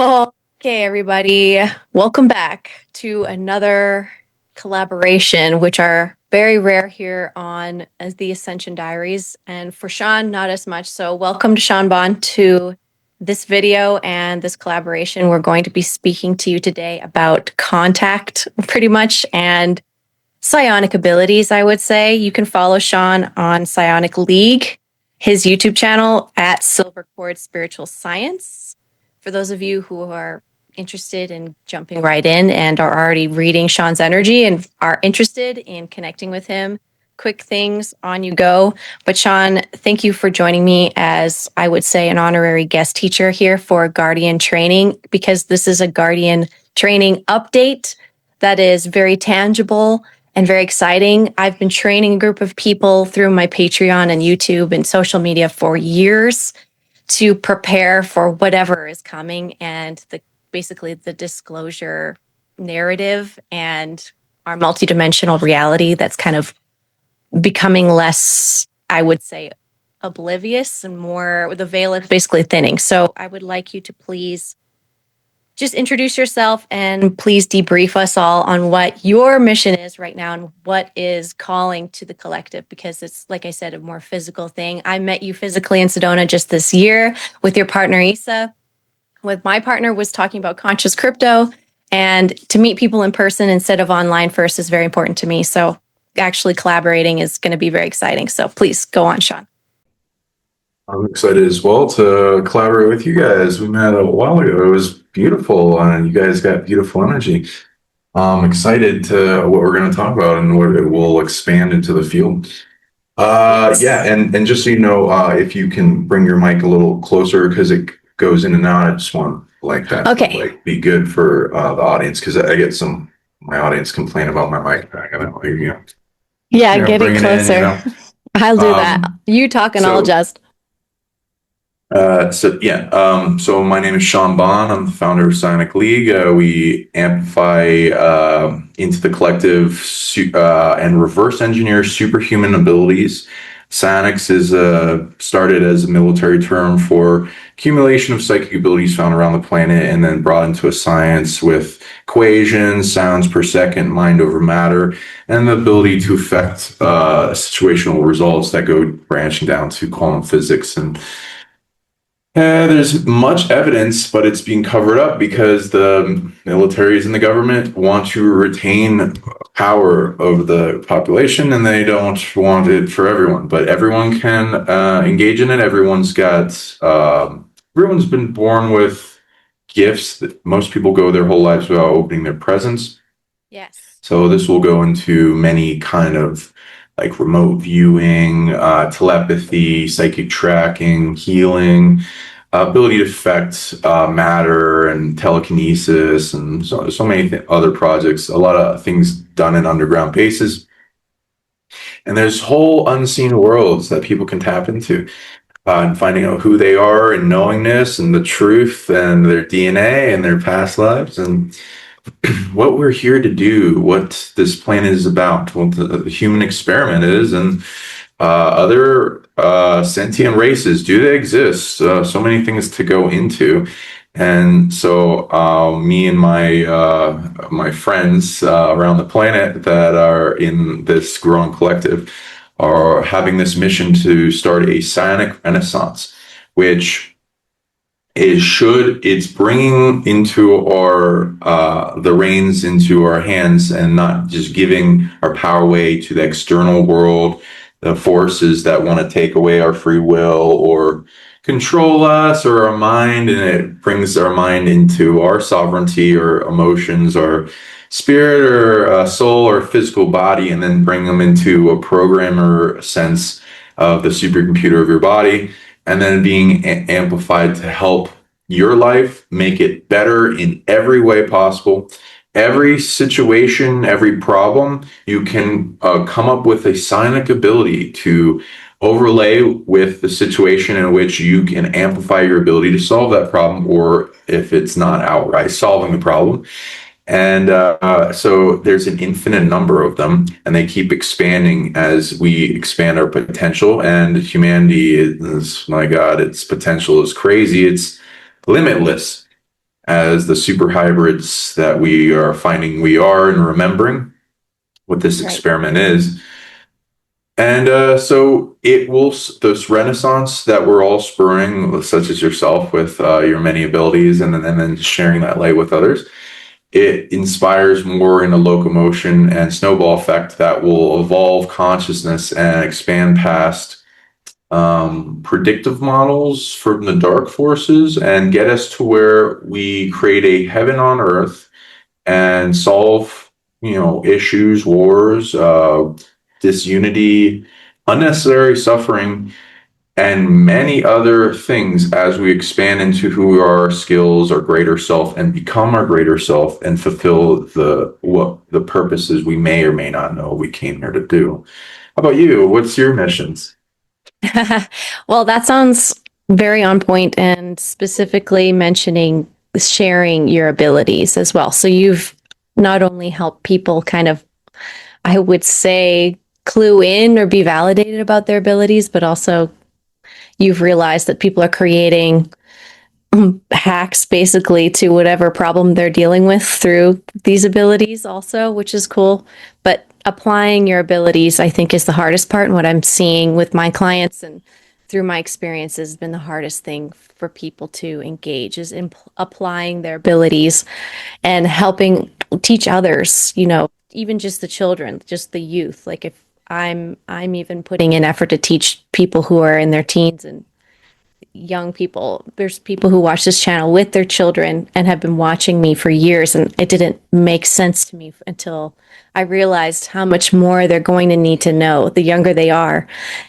Okay, everybody, welcome back to another collaboration, which are very rare here on as the Ascension Diaries. And for Sean, not as much. So welcome to Sean Bond to this video and this collaboration. We're going to be speaking to you today about contact pretty much and psionic abilities, I would say. You can follow Sean on Psionic League, his YouTube channel at Silver Cord Spiritual Science. For those of you who are interested in jumping right in and are already reading Sean's energy and are interested in connecting with him, quick things on you go. But Sean, thank you for joining me as, I would say, an honorary guest teacher here for Guardian training, because this is a Guardian training update that is very tangible and very exciting. I've been training a group of people through my Patreon and YouTube and social media for years to prepare for whatever is coming, and basically the disclosure narrative and our multidimensional reality that's kind of becoming less, I would say, oblivious and more, the veil is basically thinning. So I would like you to please just introduce yourself and please debrief us all on what your mission is right now and what is calling to the collective, because it's, like I said, a more physical thing. I met you physically in Sedona just this year with your partner, Isa. With my partner was talking about conscious crypto, and to meet people in person instead of online first is very important to me. So actually collaborating is going to be very exciting. So please go on, Sean. I'm excited as well to collaborate with you guys. We met a while ago. It was beautiful, and you guys got beautiful energy. I'm excited to what we're going to talk about and what it will expand into the field. Yeah, and just so you know, if you can bring your mic a little closer because it goes in and out. I just want like that to like be good for the audience, because I get my audience complain about my mic back. And I'm you know, yeah, get it closer. I'll do that. You talk and I'll adjust. So my name is Sean Bond. I'm the founder of Psionic League. We amplify into the collective and reverse engineer superhuman abilities. Psionics is started as a military term for accumulation of psychic abilities found around the planet, and then brought into a science with equations, sounds per second, mind over matter, and the ability to affect situational results that go branching down to quantum physics. And there's much evidence, but it's being covered up because the militaries and the government want to retain power over the population, and they don't want it for everyone. But everyone can engage in it. Everyone's been born with gifts that most people go their whole lives without opening their presents. Yes. So this will go into many kind of like remote viewing, telepathy, psychic tracking, healing, ability to affect matter and telekinesis, and so many other projects. A lot of things done in underground bases. And there's whole unseen worlds that people can tap into, and finding out who they are and knowingness and the truth and their DNA and their past lives and what we're here to do, what this planet is about, what the human experiment is, and other sentient races. Do they exist? So many things to go into. And so me and my friends around the planet that are in this growing collective are having this mission to start a psionic renaissance, which it's bringing into our the reins into our hands, and not just giving our power away to the external world, the forces that want to take away our free will or control us or our mind. And it brings our mind into our sovereignty or emotions or spirit or soul or physical body, and then bring them into a programmer sense of the supercomputer of your body, and then being amplified to help your life, make it better in every way possible. Every situation, every problem, you can come up with a psionic ability to overlay with the situation in which you can amplify your ability to solve that problem, or if it's not outright solving the problem. And so there's an infinite number of them, and they keep expanding as we expand our potential. And humanity is, my God, its potential is crazy. It's limitless. as the super hybrids that we are finding we are and remembering what this Right. experiment is. And so it will, this renaissance that we're all spurring, such as yourself with your many abilities, and then sharing that light with others, it inspires more in a locomotion and snowball effect that will evolve consciousness and expand past predictive models from the dark forces and get us to where we create a heaven on earth and solve, issues, wars, disunity, unnecessary suffering, and many other things as we expand into who our skills, our greater self, and become our greater self and fulfill the purposes we may or may not know we came here to do. How about you? What's your missions? Well, that sounds very on point, and specifically mentioning sharing your abilities as well. So you've not only helped people kind of, I would say, clue in or be validated about their abilities, but also you've realized that people are creating hacks basically to whatever problem they're dealing with through these abilities also, which is cool. But applying your abilities, I think, is the hardest part. And what I'm seeing with my clients and through my experience has been the hardest thing for people to engage is applying their abilities and helping teach others, even just the children, just the youth. Like if I'm even putting in effort to teach people who are in their teens and young people. There's people who watch this channel with their children and have been watching me for years, and it didn't make sense to me until I realized how much more they're going to need to know the younger they are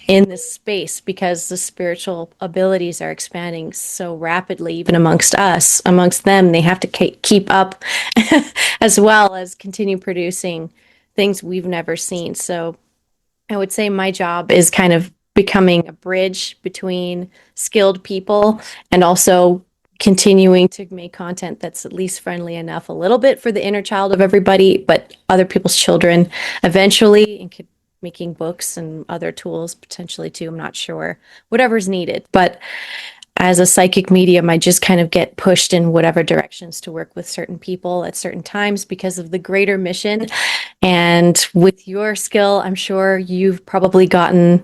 in this space, because the spiritual abilities are expanding so rapidly, even amongst us. Amongst them, they have to keep up as well as continue producing things we've never seen. So I would say my job is kind of becoming a bridge between skilled people and also continuing to make content that's at least friendly enough a little bit for the inner child of everybody, but other people's children eventually, and making books and other tools potentially too. I'm not sure. Whatever's needed. But as a psychic medium, I just kind of get pushed in whatever directions to work with certain people at certain times because of the greater mission. And with your skill, I'm sure you've probably gotten,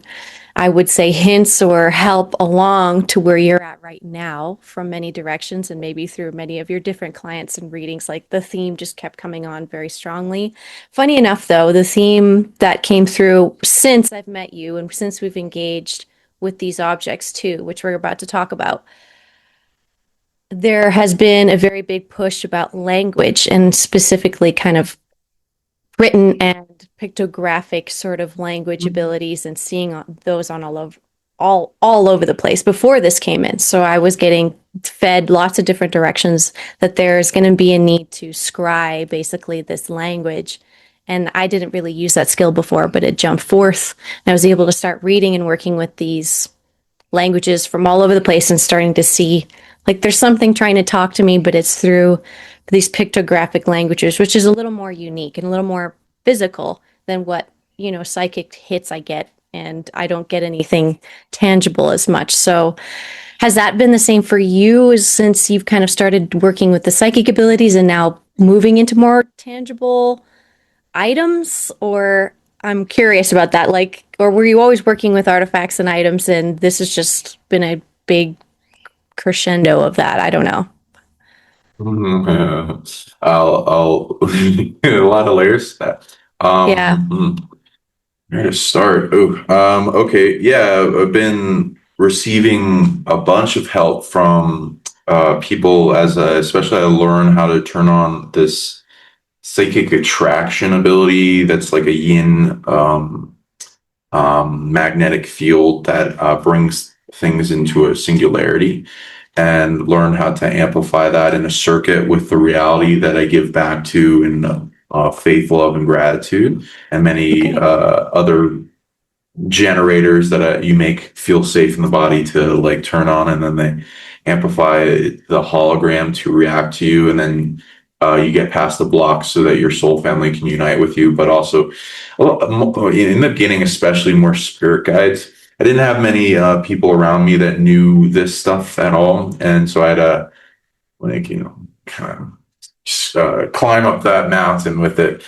I would say, hints or help along to where you're at right now from many directions and maybe through many of your different clients and readings. Like the theme just kept coming on very strongly. Funny enough, though, the theme that came through since I've met you and since we've engaged with these objects too, which we're about to talk about, there has been a very big push about language and specifically kind of written and pictographic sort of language abilities and seeing those on all over the place before this came in. So I was getting fed lots of different directions that there's going to be a need to scry basically this language. And I didn't really use that skill before, but it jumped forth. And I was able to start reading and working with these languages from all over the place and starting to see like there's something trying to talk to me, but it's through these pictographic languages, which is a little more unique and a little more physical than what, psychic hits I get. And I don't get anything tangible as much. So has that been the same for you since you've kind of started working with the psychic abilities and now moving into more tangible items? Or I'm curious about that. Like, or were you always working with artifacts and items and this has just been a big crescendo of that? I don't know. I'll a lot of layers to that. Yeah. Where to start? Okay, yeah, I've been receiving a bunch of help from people especially I learn how to turn on this psychic attraction ability that's like a yin magnetic field that brings things into a singularity, and learn how to amplify that in a circuit with the reality that I give back to in faith, love, and gratitude, and many Okay. other generators that you make feel safe in the body to like turn on, and then they amplify the hologram to react to you, and then you get past the blocks so that your soul family can unite with you. But also, in the beginning, especially more spirit guides. I didn't have many people around me that knew this stuff at all, and so I had to like, kind of climb up that mountain with it.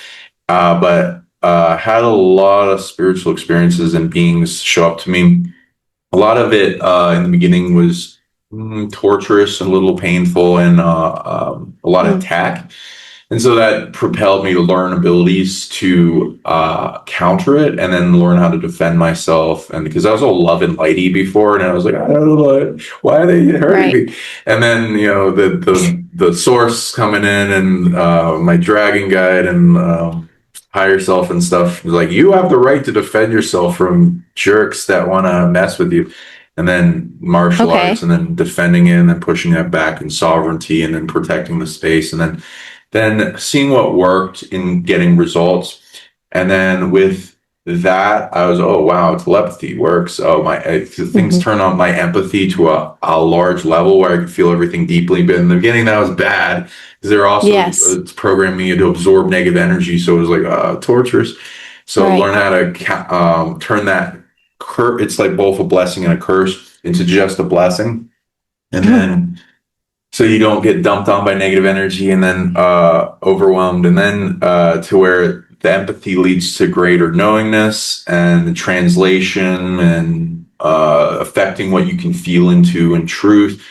But had a lot of spiritual experiences and beings show up to me. A lot of it in the beginning was torturous and a little painful, and a lot of Mm. attack. And so that propelled me to learn abilities to counter it and then learn how to defend myself. And because I was all love and lighty before, and I was like, I don't know why are they hurting Right. me. And then the source coming in and my dragon guide and higher self and stuff was like, you have the right to defend yourself from jerks that want to mess with you. And then martial arts, Okay. and then defending it, and then pushing that back, and sovereignty, and then protecting the space, and then seeing what worked in getting results. And then with that, I was, oh, wow, telepathy works. Oh, things Hmm. turn on my empathy to a large level where I could feel everything deeply. But in the beginning, that was bad because they're also Yes. programming me to absorb negative energy. So it was like torturous. So Right. learn how to turn that it's like both a blessing and a curse into just a blessing. And then so you don't get dumped on by negative energy and then overwhelmed, and then to where the empathy leads to greater knowingness and the translation and affecting what you can feel into in truth.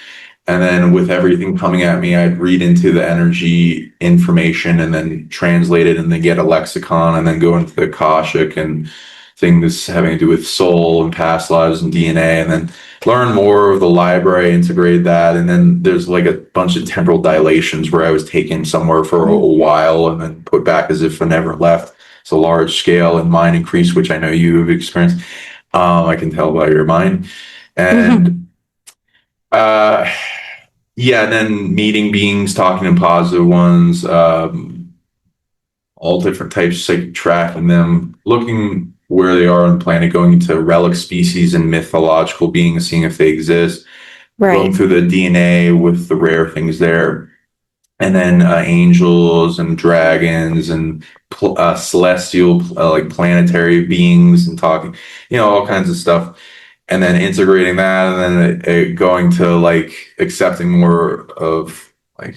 And then with everything coming at me, I'd read into the energy information and then translate it and then get a lexicon and then go into the Akashic and things having to do with soul and past lives and DNA, and then learn more of the library, integrate that. And then there's like a bunch of temporal dilations where I was taken somewhere for a while and then put back as if I never left. It's a large scale and mind increase, which I know you have experienced. I can tell by your mind. And uh, yeah, and then meeting beings, talking to positive ones, all different types, psychic tracking them, looking where they are on the planet, going into relic species and mythological beings, seeing if they exist, going Right. through the DNA with the rare things there, and then angels and dragons and celestial, like planetary beings, and talking, all kinds of stuff. And then integrating that, and then it going to like accepting more of like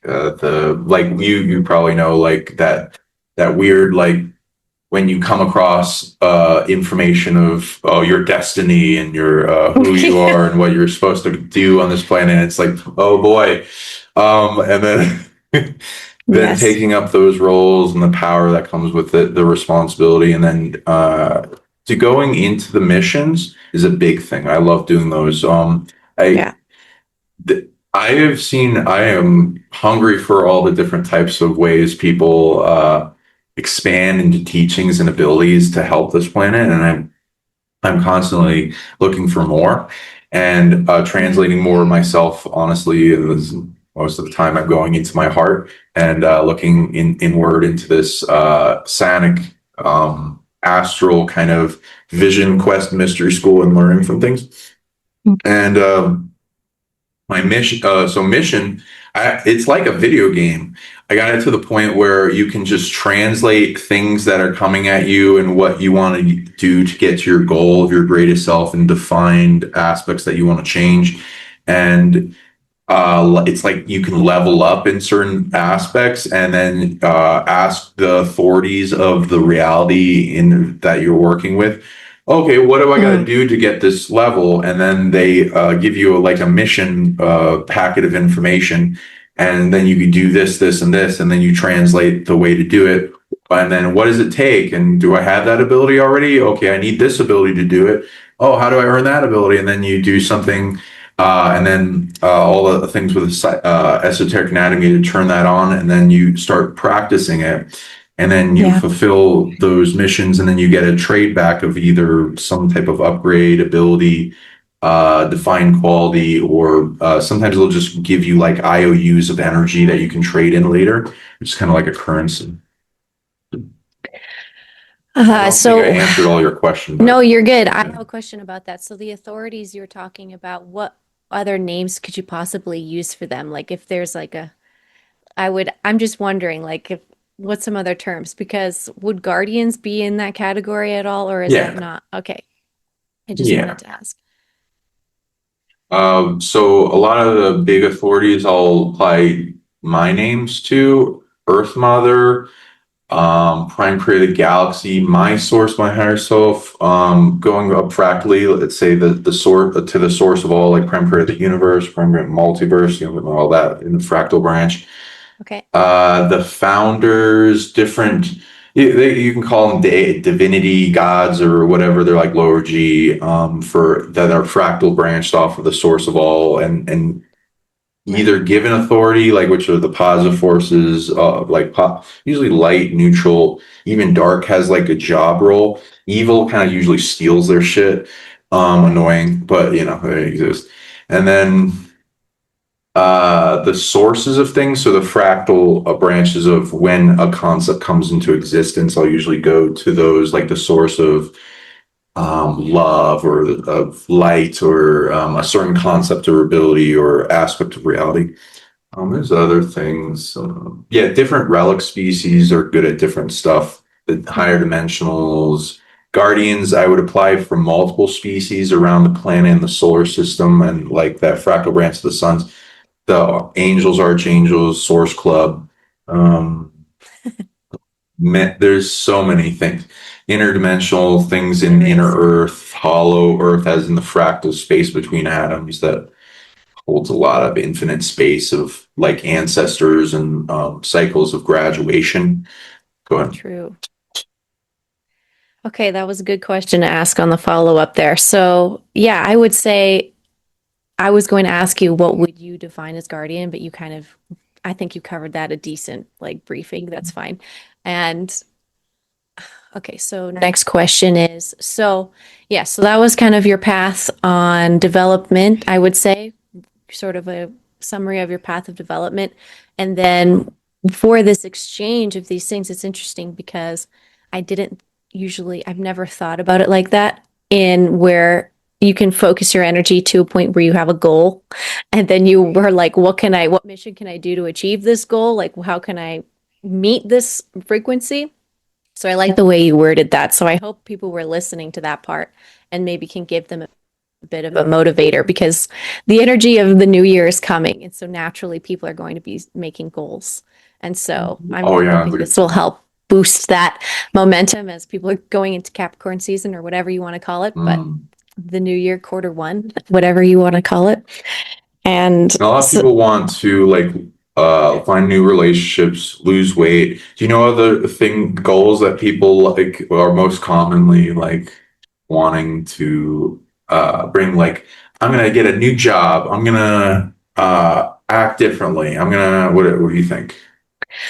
the like you probably know like that weird like when you come across information of your destiny and your who you are and what you're supposed to do on this planet. It's like, oh boy. And then then Yes. taking up those roles and the power that comes with it, the responsibility, and then to going into the missions is a big thing. I love doing those. I Yeah. I have seen, I am hungry for all the different types of ways people expand into teachings and abilities to help this planet. And I'm constantly looking for more and Right. translating more myself. Honestly, most of the time I'm going into my heart and looking inward into this psionic, astral kind of vision quest mystery school and learning from things. And my mission mission it's like a video game. I got it to the point where you can just translate things that are coming at you and what you want to do to get to your goal of your greatest self and defined aspects that you want to change. And it's like you can level up in certain aspects and then ask the authorities of the reality in that you're working with, okay, what do I got to Mm. do to get this level? And then they give you like a mission packet of information, and then you can do this and this, and then you translate the way to do it. And then what does it take? And do I have that ability already? Okay, I need this ability to do it. Oh, how do I earn that ability? And then you do something, and then all the things with esoteric anatomy to turn that on, and then you start practicing it, and then you Yeah. fulfill those missions, and then you get a trade back of either some type of upgrade, ability, defined quality, or sometimes they'll just give you like IOUs of energy that you can trade in later, which is kind of like a currency. I don't think I So answered all your question, no, but you're good. I yeah. have a question about that. So the authorities you're talking about, what other names could you possibly use for them? Like if there's like I'm just wondering, like if what's some other terms? Because would guardians be in that category at all, or is that Yeah. not? Okay. I just wanted Yeah. to ask. So a lot of the big authorities I'll apply my names to: Earth Mother, Prime Creator of the Galaxy, my source, my higher self, going up fractally, let's say the source to the source of all, like Prime Creator of the universe, Prime Creator multiverse, all that in the fractal branch. Okay. The founders, different, you can call them divinity gods or whatever. They're like lower G, for that are fractal branched off of the source of all, and Right. either given authority, like which are the positive forces, like usually light, neutral, even dark has like a job role. Evil kind of usually steals their shit. Annoying, but they exist. And then the sources of things, so the fractal branches of when a concept comes into existence, I'll usually go to those, like the source of love or of light, or a certain concept or ability or aspect of reality. There's other things. Yeah, different relic species are good at different stuff. The higher Mhm. dimensionals, guardians, I would apply for multiple species around the planet and the solar system, and like that fractal branch of the suns. The angels, archangels, source club. Um, there's so many things. Interdimensional things in There inner is. Earth, hollow Earth, as in the fractal space between atoms that holds a lot of infinite space of like ancestors and cycles of graduation. Go ahead. True. Okay, that was a good question to ask on the follow up there. So, yeah, I would say I was going to ask you what would you define as guardian, but you kind of, I think you covered that a decent like briefing. That's fine. And okay, so next question is so, yeah, so that was kind of your path on development, I would say, sort of a summary of your path of development. And then for this exchange of these things, it's interesting because I didn't I've never thought about it like that, in where you can focus your energy to a point where you have a goal. And then you were like, what mission can I do to achieve this goal? Like, how can I meet this frequency? So I like the way you worded that. So I hope people were listening to that part and maybe can give them a bit of a motivator, because the energy of the new year is coming. And so naturally, people are going to be making goals. And so I'm Oh yeah, hoping this will help boost that momentum as people are going into Capricorn season, or whatever you want to call it. But mm. the new year, quarter one, whatever you want to call it. And And a lot of so, people want to like find new relationships, lose weight. Do you know other thing goals that people like are most commonly like wanting to bring? Like, I'm gonna get a new job. I'm gonna act differently. I'm gonna what do you think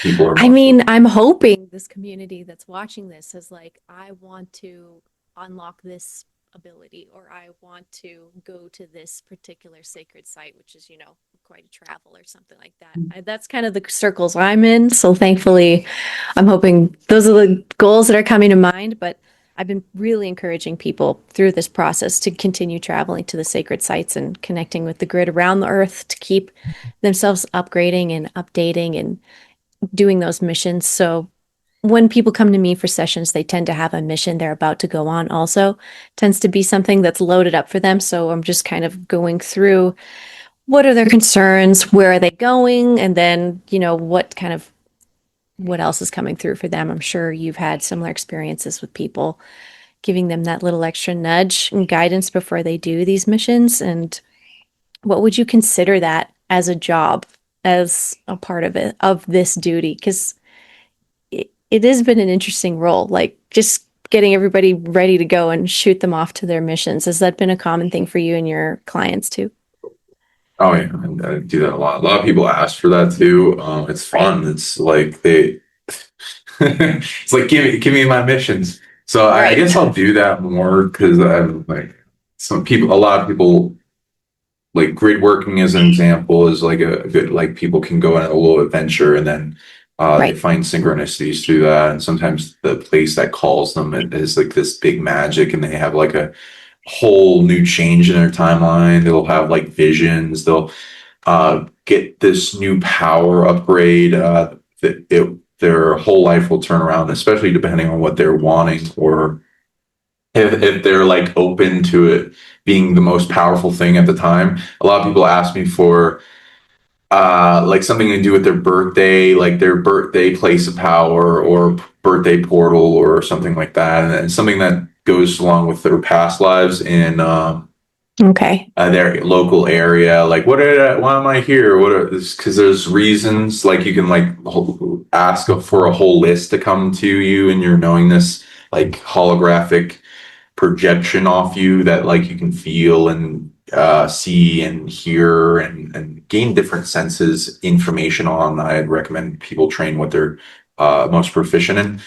people are I most mean, looking? I'm hoping this community that's watching this is like, I want to unlock this ability, or I want to go to this particular sacred site, which is, quite a travel or something like that. That's kind of the circles I'm in. So thankfully, I'm hoping those are the goals that are coming to mind. But I've been really encouraging people through this process to continue traveling to the sacred sites and connecting with the grid around the earth, to keep themselves upgrading and updating and doing those missions. So when people come to me for sessions, they tend to have a mission they're about to go on also. Tends to be something that's loaded up for them. So I'm just kind of going through, what are their concerns, where are they going, and then, what else is coming through for them. I'm sure you've had similar experiences with people, giving them that little extra nudge and guidance before they do these missions. And what would you consider that as a job, as a part of it, of this duty? Because it has been an interesting role, like just getting everybody ready to go and shoot them off to their missions. Has that been a common thing for you and your clients too? Oh yeah, I do that a lot. A lot of people ask for that too. It's Right. fun. It's like it's like give me my missions. So I Right. guess I'll do that more because I'm like a lot of people like grid working as an example is like a good, like people can go on a little adventure, and then they Right. find synchronicities through that, and sometimes the place that calls them is like this big magic, and they have like a whole new change in their timeline. They'll have like visions. They'll get this new power upgrade. Their whole life will turn around, especially depending on what they're wanting, or if they're like open to it being the most powerful thing at the time. A lot of people ask me for like something to do with their birthday, like their birthday place of power or birthday portal or something like that, and something that goes along with their past lives in Okay. their local area. Like, why am I here? What are this? Because there's reasons. Like, you can like ask for a whole list to come to you, and you're knowing this like holographic projection off you that like you can feel and see and hear and gain different senses information on. I'd recommend people train what they're most proficient in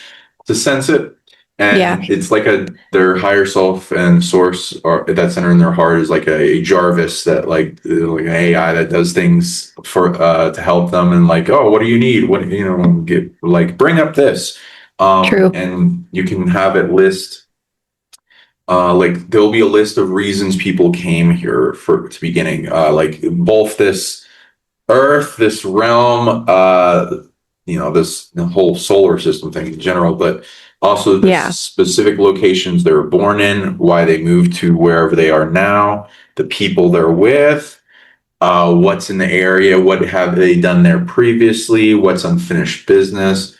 to sense it. Yeah. And it's like their higher self and source or that center in their heart is like a Jarvis that like an AI that does things for to help them and like, oh, what do you need? What get like bring up this. True. And you can have it list like there'll be a list of reasons people came here for to beginning. Like both this Earth, this realm, this the whole solar system thing in general, but also the Yeah. specific locations they were born in, why they moved to wherever they are now, the people they're with, what's in the area, what have they done there previously, what's unfinished business,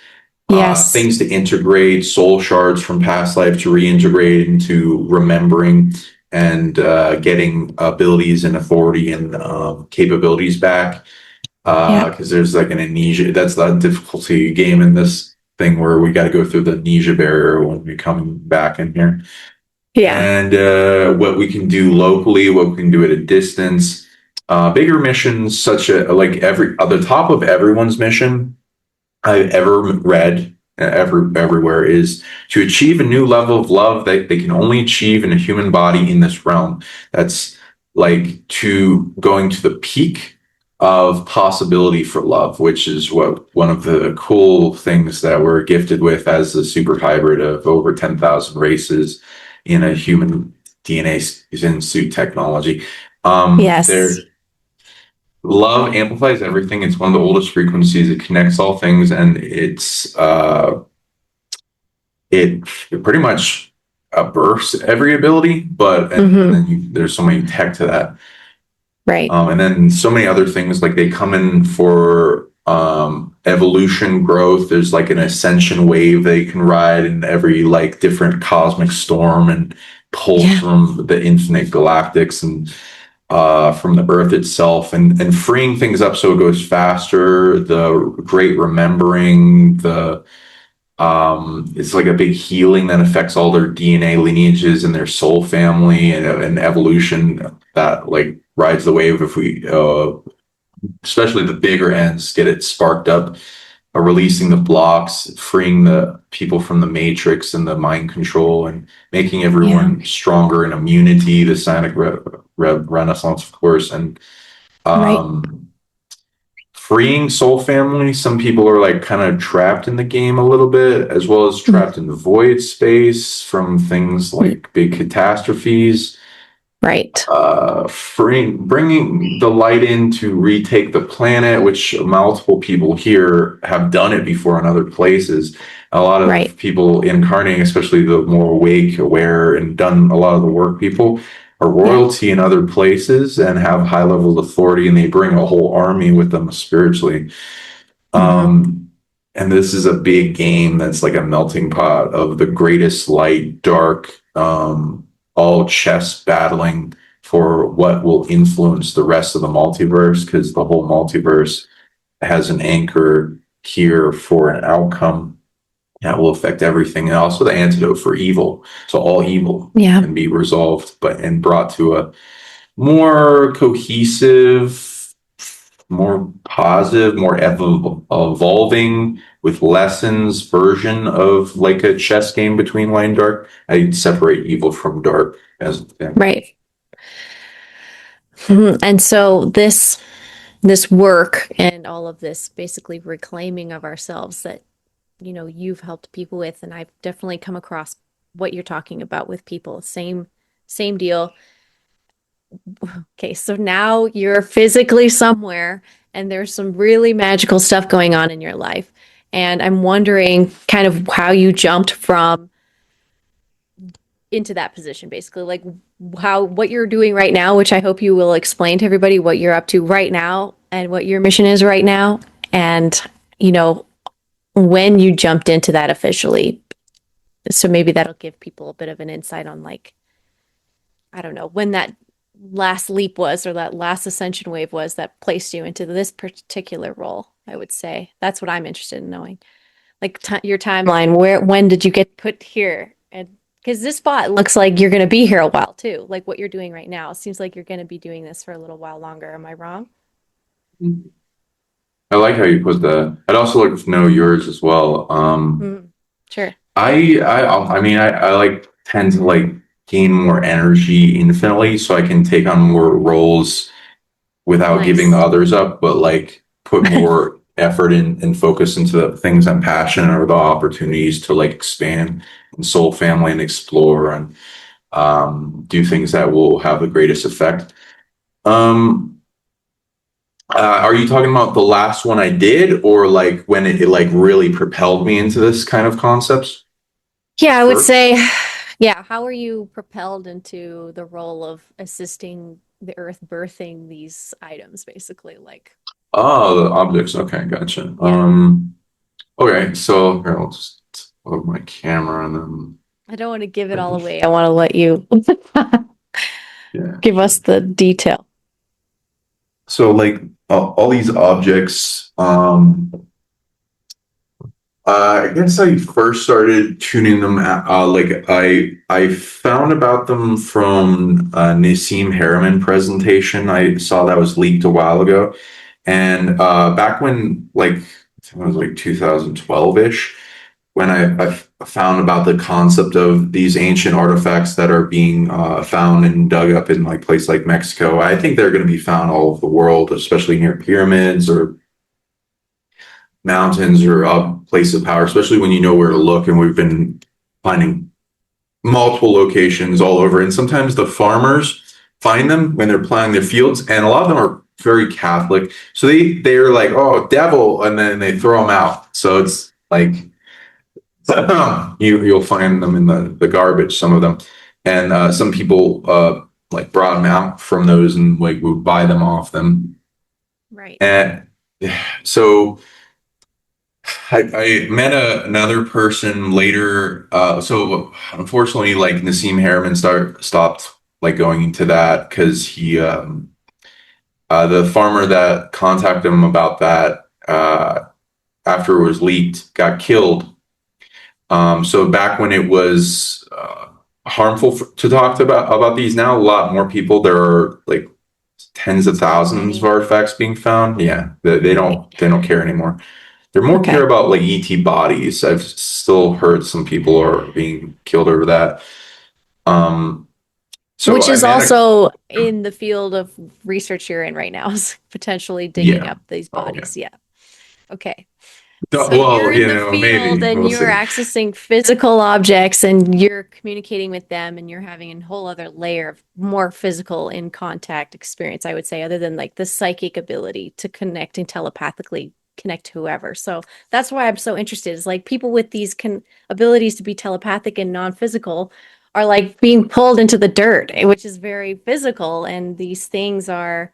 Yes. things to integrate, soul shards from past life to reintegrate into remembering and getting abilities and authority and capabilities back. Yeah. Because there's like an amnesia. That's the difficulty game in this thing where we got to go through the amnesia barrier when we come back in here. Yeah. And what we can do locally, what we can do at a distance. Bigger missions, such a like the top of everyone's mission I've ever read everywhere is to achieve a new level of love that they can only achieve in a human body in this realm. That's like to going to the peak of possibility for love, which is what one of the cool things that we're gifted with as a super hybrid of over 10,000 races in a human DNA in suit technology. Yes. There Love amplifies everything. It's one of the oldest frequencies. It connects all things, and it pretty much bursts every ability. But and Hmm. then there's so many tech to that, Right. and then so many other things like they come in for evolution growth. There's like an ascension wave they can ride in every like different cosmic storm and pulse Yeah. from the infinite galactics and from the earth itself and freeing things up so it goes faster, the great remembering, the it's like a big healing that affects all their DNA lineages and their soul family and evolution that like rides the wave if we especially the bigger ends get it sparked up, releasing the blocks, freeing the people from the matrix and the mind control, and making Yeah. everyone stronger in immunity, the Psionic Renaissance, of course, and Right. um, freeing soul family. Some people are like kind of trapped in the game a little bit, as well as trapped in the void space from things Mhm. like big catastrophes, Right. bringing the light in to retake the planet, which multiple people here have done it before in other places. A lot of Right. people incarnating, especially the more awake, aware, and done a lot of the work people, are Yeah. royalty in other places and have high level of authority, and they bring a whole army with them spiritually. Hmm. Um, and this is a big game that's like a melting pot of the greatest light, dark, all chess battling for what will influence the rest of the multiverse because the whole multiverse has an anchor here for an outcome that will affect everything and also the antidote for evil. So all evil Yeah. can be resolved but and brought to a more cohesive, more positive, more evolving with lessons version of like a chess game between light and dark. I separate evil from dark as a thing. Right. And so this work and all of this basically reclaiming of ourselves that you've helped people with, and I've definitely come across what you're talking about with people. Same deal. Okay, so now you're physically somewhere and there's some really magical stuff going on in your life. And I'm wondering kind of how you jumped from into that position, basically. Like, how what you're doing right now, which I hope you will explain to everybody what you're up to right now and what your mission is right now, and you know when you jumped into that officially. So maybe that'll give people a bit of an insight on like I don't know when that last leap was or that last ascension wave was that placed you into this particular role. I would say that's what I'm interested in knowing. Like your timeline, where when did you get put here? And because this spot looks like you're going to be here a while too, like what you're doing right now. It seems like you're going to be doing this for a little while longer. Am I wrong? I like how you put that. I'd also like to know yours as well. Mm, sure. I like tend to like gain more energy infinitely, so I can take on more roles without giving Nice. others up, but like put more effort and focus into the things I'm passionate or the opportunities to like expand and soul family and explore and do things that will have the greatest effect. Um, are you talking about the last one I did, or like when it like really propelled me into this kind of concepts Yeah, I would first? say, yeah. How are you propelled into the role of assisting the Earth birthing these items, basically? Like, Oh, the objects. Okay, gotcha. yeah. Okay, so here, I'll just load my camera and then I don't want to give it I all can, away. I want to let you yeah, give sure. us the detail. So like all these objects, I guess I first started tuning them out, like I found about them from Nassim Harriman presentation. I saw that was leaked a while ago. And back when like I think it was like 2012-ish, when I found about the concept of these ancient artifacts that are being found and dug up in like places like Mexico. I think they're going to be found all over the world, especially near pyramids or mountains or up place of power, especially when you know where to look. And we've been finding multiple locations all over. And sometimes the farmers find them when they're plowing their fields, and a lot of them are very Catholic. So they're like, oh, devil, and then they throw them out. So it's like you'll find them in the garbage, some of them. And some people like brought them out from those and like would buy them off them. Right. And so I met another person later. So unfortunately, like Nassim Harriman stopped like going into that because the farmer that contacted him about that after it was leaked got killed. So back when it was harmful to talk about these, now a lot more people. There are like tens of thousands of Many. artifacts being found. Yeah, Right. they don't care anymore. They're more care Okay. about like ET bodies. I've still heard some people are being killed over that. Um, so Which I is met a also in the field of research you're in right now, is potentially digging yeah. up these Oh yeah. bodies. Yeah. Okay. So you're Well, in you the know, field maybe and we'll you're see. accessing physical objects and you're communicating with them and you're having a whole other layer of more physical in contact experience, I would say, other than like the psychic ability to connect and telepathically connect to whoever. So that's why I'm so interested is like people with these abilities to be telepathic and non-physical are like being pulled into the dirt, which is very physical. And these things are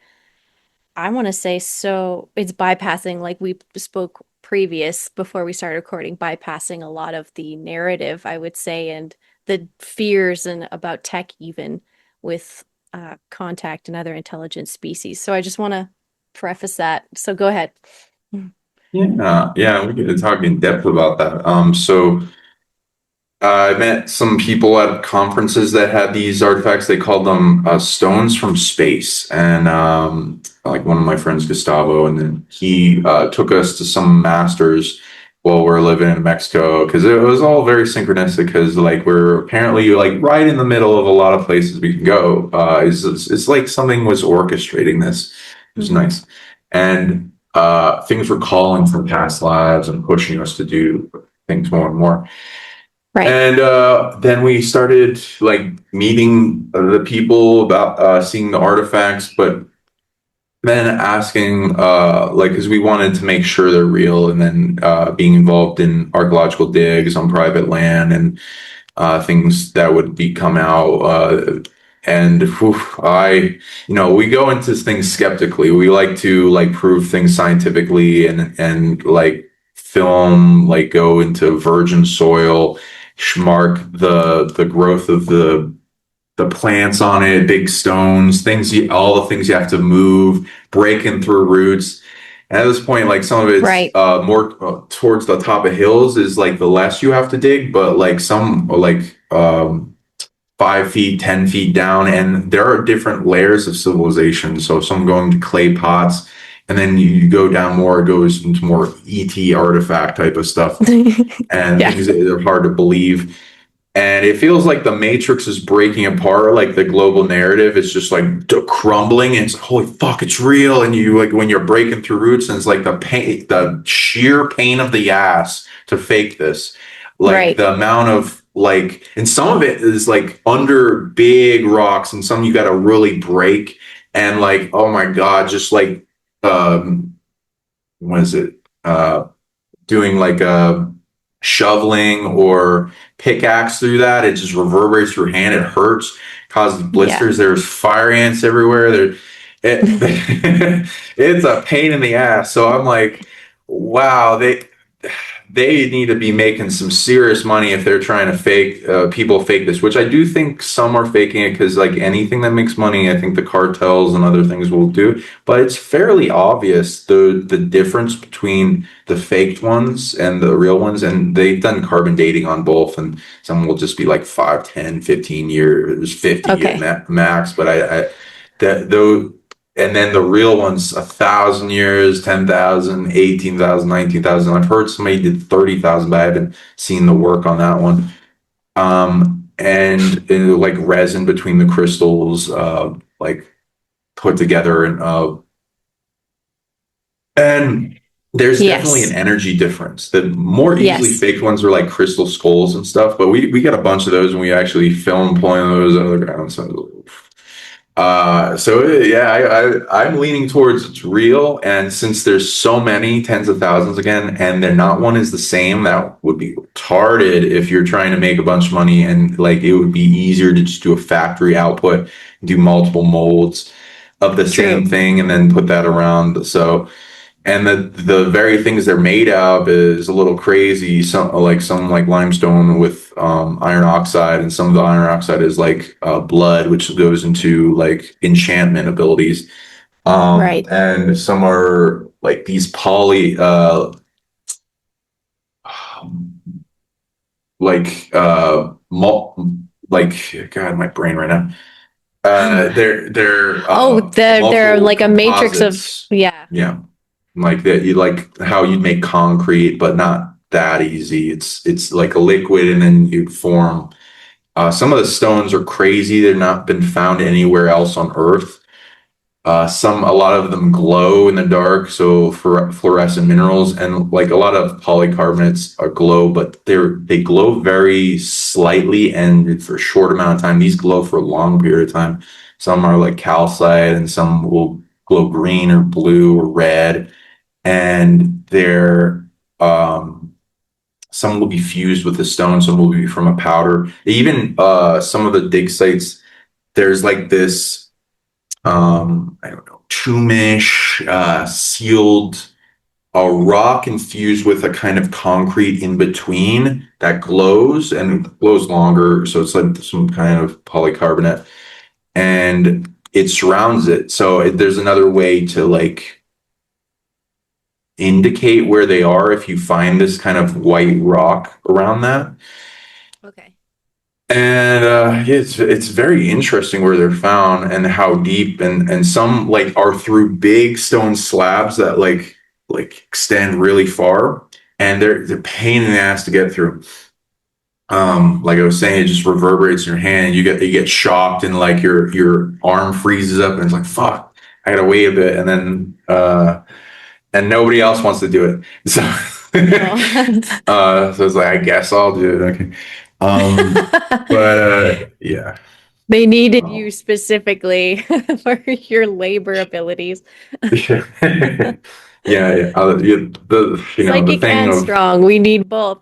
I want to say so it's bypassing, like we spoke previous before we started recording, bypassing a lot of the narrative, I would say, and the fears and about tech even with contact and other intelligent species. So I just want to preface that. So go ahead. Yeah, yeah, we can talk in depth about that. So I met some people at conferences that had these artifacts. They called them stones from space. And like one of my friends, Gustavo, and then he took us to some masters while we're living in Mexico because it was all very synchronistic. Because like we're apparently like right in the middle of a lot of places we can go. It's like something was orchestrating this. It was Mhm. nice, and things were calling from past lives and pushing us to do things more and more. Right. And then we started like meeting the people about seeing the artifacts, but then asking like because we wanted to make sure they're real, and then being involved in archaeological digs on private land and things that would be come out. And whew, we go into things skeptically. We like to like prove things scientifically and like film, like go into virgin soil, mark the growth of the plants on it, big stones, all the things you have to move, breaking through roots. And at this point, like some of it's Right. more towards the top of hills is like the less you have to dig, but like some like 5 feet, 10 feet down, and there are different layers of civilization. So some going to clay pots, and then you go down more, it goes into more ET artifact type of stuff, and Yeah. things that are hard to believe. And it feels like the Matrix is breaking apart, like the global narrative is just like crumbling. And it's like, holy fuck, it's real. And you like when you're breaking through roots, and it's like the pain, the sheer pain of the ass to fake this. Like Right. the amount of like, and some of it is like under big rocks, and some you got to really break. And like, oh my God, just like, what is it? Doing like a shoveling or pickaxe through that, it just reverberates your hand. It hurts, causes Yeah. blisters. There's fire ants everywhere. It's a pain in the ass. So I'm like, wow, they need to be making some serious money if they're trying to fake people fake this, which I do think some are faking it because like anything that makes money, I think the cartels and other things will do. But it's fairly obvious the difference between the faked ones and the real ones, and they've done carbon dating on both, and some will just be like 5, 10, 15 years, 50 at Okay. max. But I that though and then the real ones 1,000 years, 10,000, 18,000, 19,000. I've heard somebody did 30,000, but I haven't seen the work on that one. And like resin between the crystals, like put together, and there's definitely an Yes. energy difference. The more easily Yes. faked ones are like crystal skulls and stuff, but we got a bunch of those and we actually film pulling those out of the ground. So yeah, I'm leaning towards it's real, and since there's so many tens of thousands again, and they're not one is the same, that would be retarded if you're trying to make a bunch of money, and like it would be easier to just do a factory output, do multiple molds of the same True. thing, and then put that around. So and the very things they're made of is a little crazy. Some like limestone with iron oxide, and some of the iron oxide is like blood, which goes into like enchantment abilities. Right. And some are like these like like God, my brain right now. They're Oh, they're multiple like a matrix of, composites. yeah. Yeah. Like that you like how you'd make concrete, but not that easy. It's like a liquid and then you form. Some of the stones are crazy. They're not been found anywhere else on Earth. A lot of them glow in the dark, so for fluorescent minerals, and like a lot of polycarbonates are glow, but they glow very slightly and for a short amount of time. These glow for a long period of time. Some are like calcite, and some will glow green or blue or red, and they're some will be fused with the stone, some will be from a powder. Even some of the dig sites, there's like this I don't know, tombeish sealed a rock infused with a kind of concrete in between that glows and glows longer, so it's like some kind of polycarbonate, and it surrounds it. So there's another way to like indicate where they are if you find this kind of white rock around that. Okay. And it's very interesting where they're found and how deep, and some like are through big stone slabs that like extend really far, and they're pain in the ass to get through. Like I was saying, it just reverberates in your hand. You get shocked, and like your arm freezes up, and it's like fuck, I gotta wait a bit, and then and nobody else wants to do it. So, Oh. so it's like, I guess I'll do it. Okay. But yeah. They needed you Um, specifically for your labor abilities. yeah. Yeah. The Psychic thing and of, strong. We need both.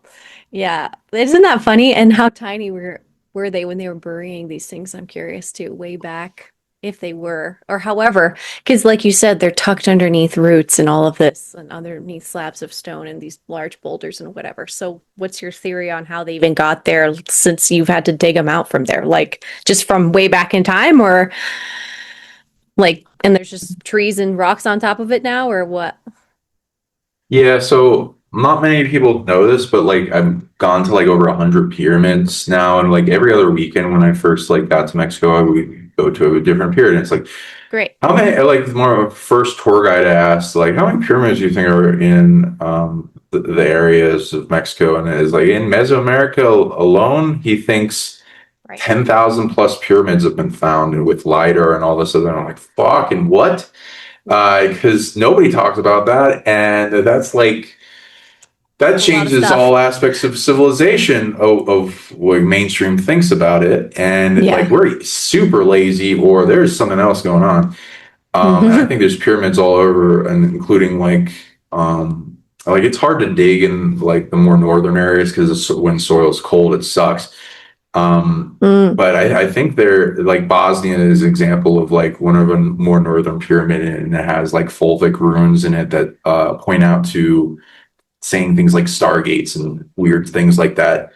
Yeah. Isn't that funny? And how tiny we're were they when they were burying these things? I'm curious too, way back if they were, or however, because like you said, they're tucked underneath roots and all of this, and underneath slabs of stone and these large boulders and whatever. So, what's your theory on how they even got there since you've had to dig them out from there? Like just from way back in time, or like, and there's just trees and rocks on top of it now, or what? Yeah, so not many people know this, but like I've gone to like over 100 pyramids now, and like every other weekend when I first like got to Mexico, I would go to a different pyramid. And it's like Great. how many like more of a first tour guide asked, like how many pyramids do you think are in the areas of Mexico? And it's like in Mesoamerica alone, he thinks Right. 10,000 plus pyramids have been found and with LiDAR and all this other. And I'm like, fucking what? Because nobody talks about that, and that's like that A lot of changes stuff. all aspects of civilization of what mainstream thinks about it, and like Yeah. we're super lazy or there's something else going on. And I Hmm. think there's pyramids all over, and including like it's hard to dig in like the more northern areas because when soil's cold, it sucks. Um, Mm, but I think they're like Bosnia is an example of like one of a more northern pyramid, and it has like fulvic runes in it that point out to saying things like stargates and weird things like that.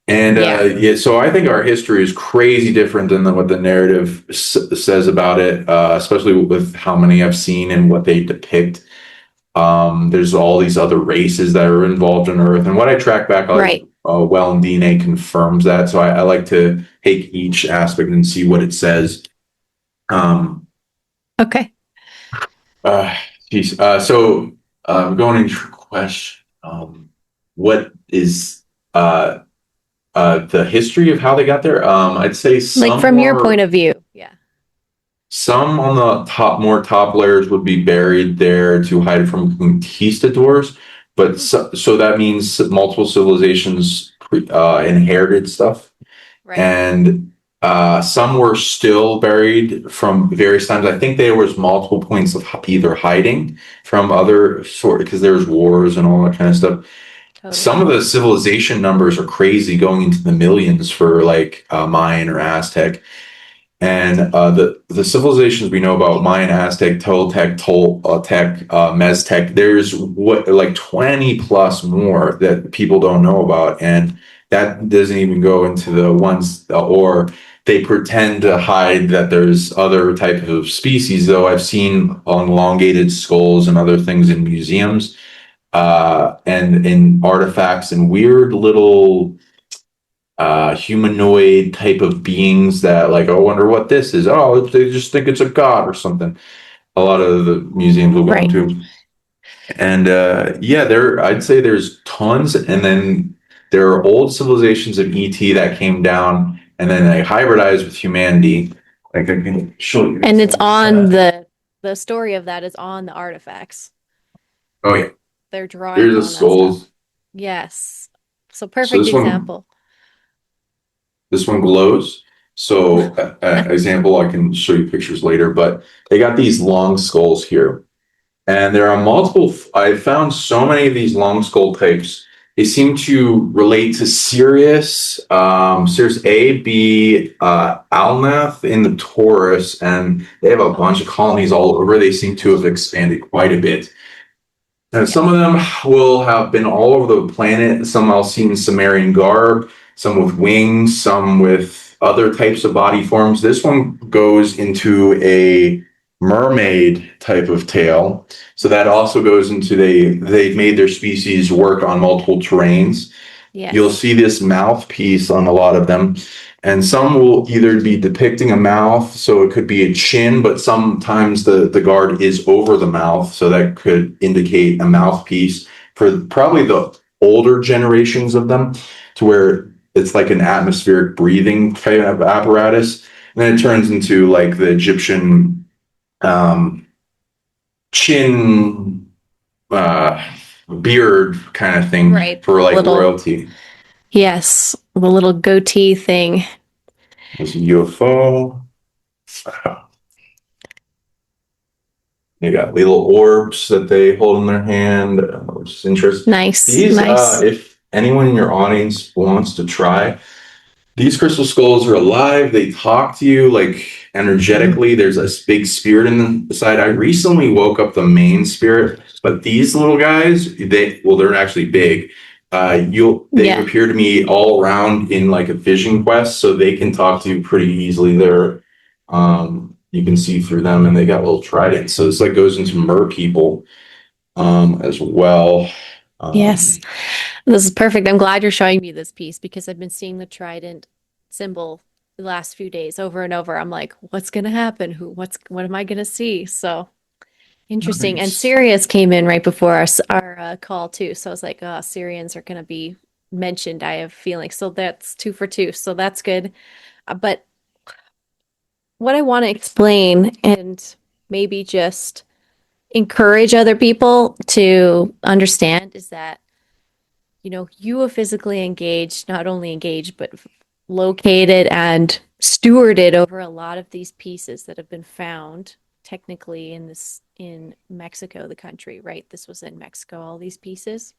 And yeah. yeah, so I think our history is crazy different than what the narrative says about it, especially with how many I've seen and what they depict. There's all these other races that are involved in Earth, and what I track back, like Right. well, and DNA confirms that. So I like to take each aspect and see what it says. Um, Okay. uh, geez. Going into your question, what is the history of how they got there? I'd say Like from your point of view. Yeah. some on the more top layers would be buried there to hide from conquistadors, but Mm, so that means multiple civilizations inherited stuff, right. and some were still buried from various times. I think there was multiple points of either hiding from other sort because there's wars and all that kind of stuff. Some Totally. of the civilization numbers are crazy, going into the millions for like Mayan or Aztec. And the civilizations we know about Mayan, Aztec, Toltec, Meztec, there's what like 20 plus more that people don't know about, and that doesn't even go into the ones or they pretend to hide that there's other types of species. Though I've seen elongated skulls and other things in museums, and in artifacts and weird little humanoid type of beings that like, oh, I wonder what this is. Oh, they just think it's a god or something. A lot of the museums will go Right. into. And yeah, I'd say there's tons. And then there are old civilizations of ET that came down and then they hybridized with humanity. Like I can show you And it's examples of on that. the story of that is on the artifacts. Oh yeah, They're drawing here's the on that stuff. skulls. Yes. So So perfect example. this one glows. So example, I can show you pictures later, but they got these long skulls here. And there are multiple, I found so many of these long skull types. They seem to relate to Sirius, Sirius A, B, Alnath in the Taurus, and they have a bunch of colonies all over. They seem to have expanded quite a bit. And Yeah. some of them will have been all over the planet. Some I'll see in Sumerian garb, some with wings, some with other types of body forms. This one goes into a mermaid type of tail. So that also goes into they've made their species work on multiple terrains. You'll Yes. see this mouthpiece on a lot of them. And some will either be depicting a mouth, so it could be a chin, but sometimes the guard is over the mouth, so that could indicate a mouthpiece for probably the older generations of them, to where it's like an atmospheric breathing kind of apparatus. And then it turns into like the Egyptian chin uh, beard kind of thing Right. for The like little, royalty. yes, the little goatee thing. There's a UFO. They got little orbs that they hold in their hand, which is interesting. Nice. These, Nice. if anyone in your audience wants to try, These crystal skulls are alive. They talk to you like energetically. There's a big spirit in the side. I recently woke up the main spirit, but these little guys, they're actually big. They Yeah. appear to me all around in like a vision quest, so they can talk to you pretty easily. You can see through them, and they got little tridents. So this like goes into mer people as well. Yes. Um, This is perfect. I'm glad you're showing me this piece because I've been seeing the trident symbol the last few days over and over. I'm like, what's going to happen? What am I going to see? So interesting. And nice. Sirius came in right before our call too. So I was like, oh, Syrians are going to be mentioned. I have feelings. So that's two for two. So that's good. But what I want to explain and maybe just encourage other people to understand is that you have physically engaged, not only engaged, but located and stewarded over a lot of these pieces that have been found technically in Mexico, the country, right? This was in Mexico, all these pieces.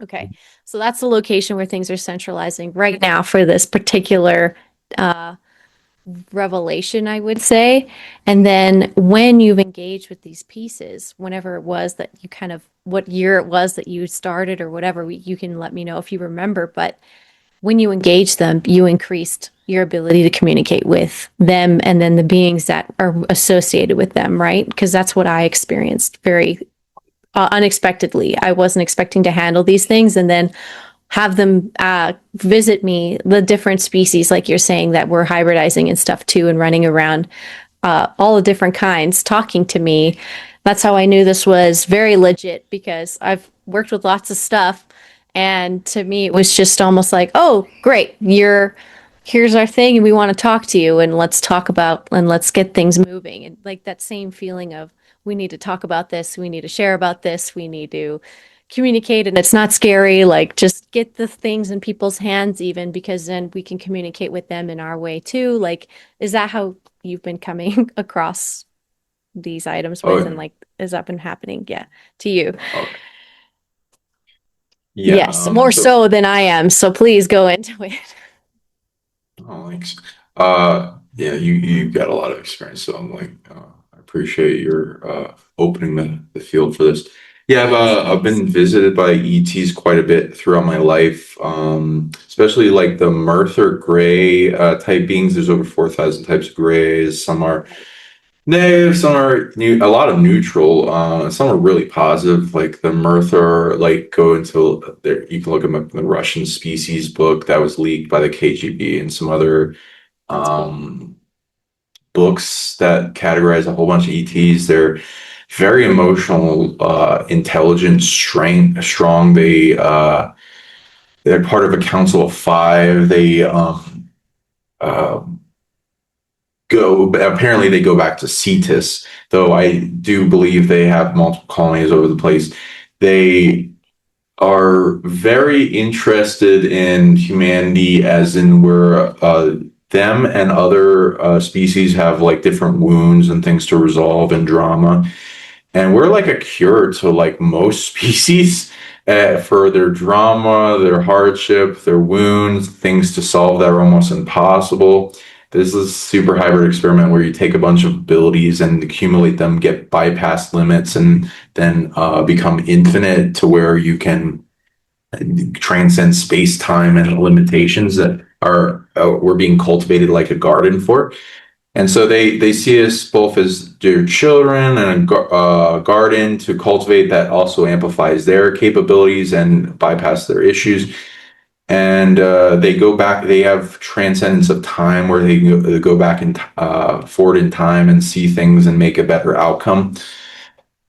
Okay. So that's the location where things are centralizing right now for this particular uh, revelation, I would say. And then when you've engaged with these pieces, whenever it was that you kind of, what year it was that you started or whatever, you can let me know if you remember. But when you engage them, you increased your ability to communicate with them and then the beings that are associated with them, right? Because that's what I experienced very unexpectedly. I wasn't expecting to handle these things. And then have them visit me, the different species, like you're saying, that were hybridizing and stuff too, and running around, all the different kinds, talking to me. That's how I knew this was very legit because I've worked with lots of stuff. And to me, it was just almost like, oh, great, here's our thing, and we want to talk to you, and let's talk about, and let's get things moving. And like that same feeling of, we need to talk about this, we need to share about this, we need to communicate, and it's not scary, like just get the things in people's hands even because then we can communicate with them in our way too. Like, is that how you've been coming across these items with, and Oh, like, has that been happening, yeah, to you? okay. Yeah. Yes, more So so than I am, so please go into it. Oh, thanks. Yeah, you've got a lot of experience, so I'm like, I appreciate your opening the field for this. Yeah, Yes, I've thanks. been visited by ETs quite a bit throughout my life, especially like the Merthyr Gray type beings. There's over 4,000 types of grays. Some are Right. negative, some are new, a lot of neutral. Some are really positive, like the Merthyr, like go into there. You can look them up in the Russian species book that was leaked by the KGB and some other That's cool. um, books that categorize a whole bunch of ETs. They're very emotional, intelligent, strong. They're part of a council of five. Uh, Apparently they go back to Cetus, though I do believe they have multiple colonies over the place. They are very interested in humanity, as in where them and other species have like different wounds and things to resolve and drama. And we're like a cure to like most species for their drama, their hardship, their wounds, things to solve that are almost impossible. This is a super hybrid experiment where you take a bunch of abilities and accumulate them, get bypass limits, and then become infinite to where you can transcend space time and limitations that are we're being cultivated like a garden for. And so they see us both as their children and a garden to cultivate that also amplifies their capabilities and bypass their issues. And they go back. They have transcendence of time, where they go back and forward in time and see things and make a better outcome.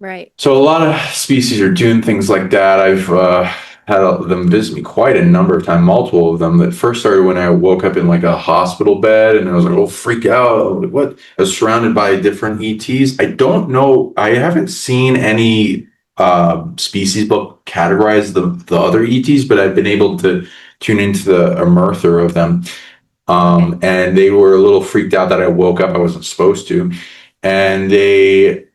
Right. So a lot of species are doing things like that. I've had them visit me quite a number of times, multiple of them. That first started when I woke up in like a hospital bed, and I was like, "Oh, freak out!" Like, what? I was surrounded by different ETs. I don't know. I haven't seen any species book categorize the other ETs, but I've been able to tune into the Merthyr of them. Okay. And they were a little freaked out that I woke up. I wasn't supposed to, and they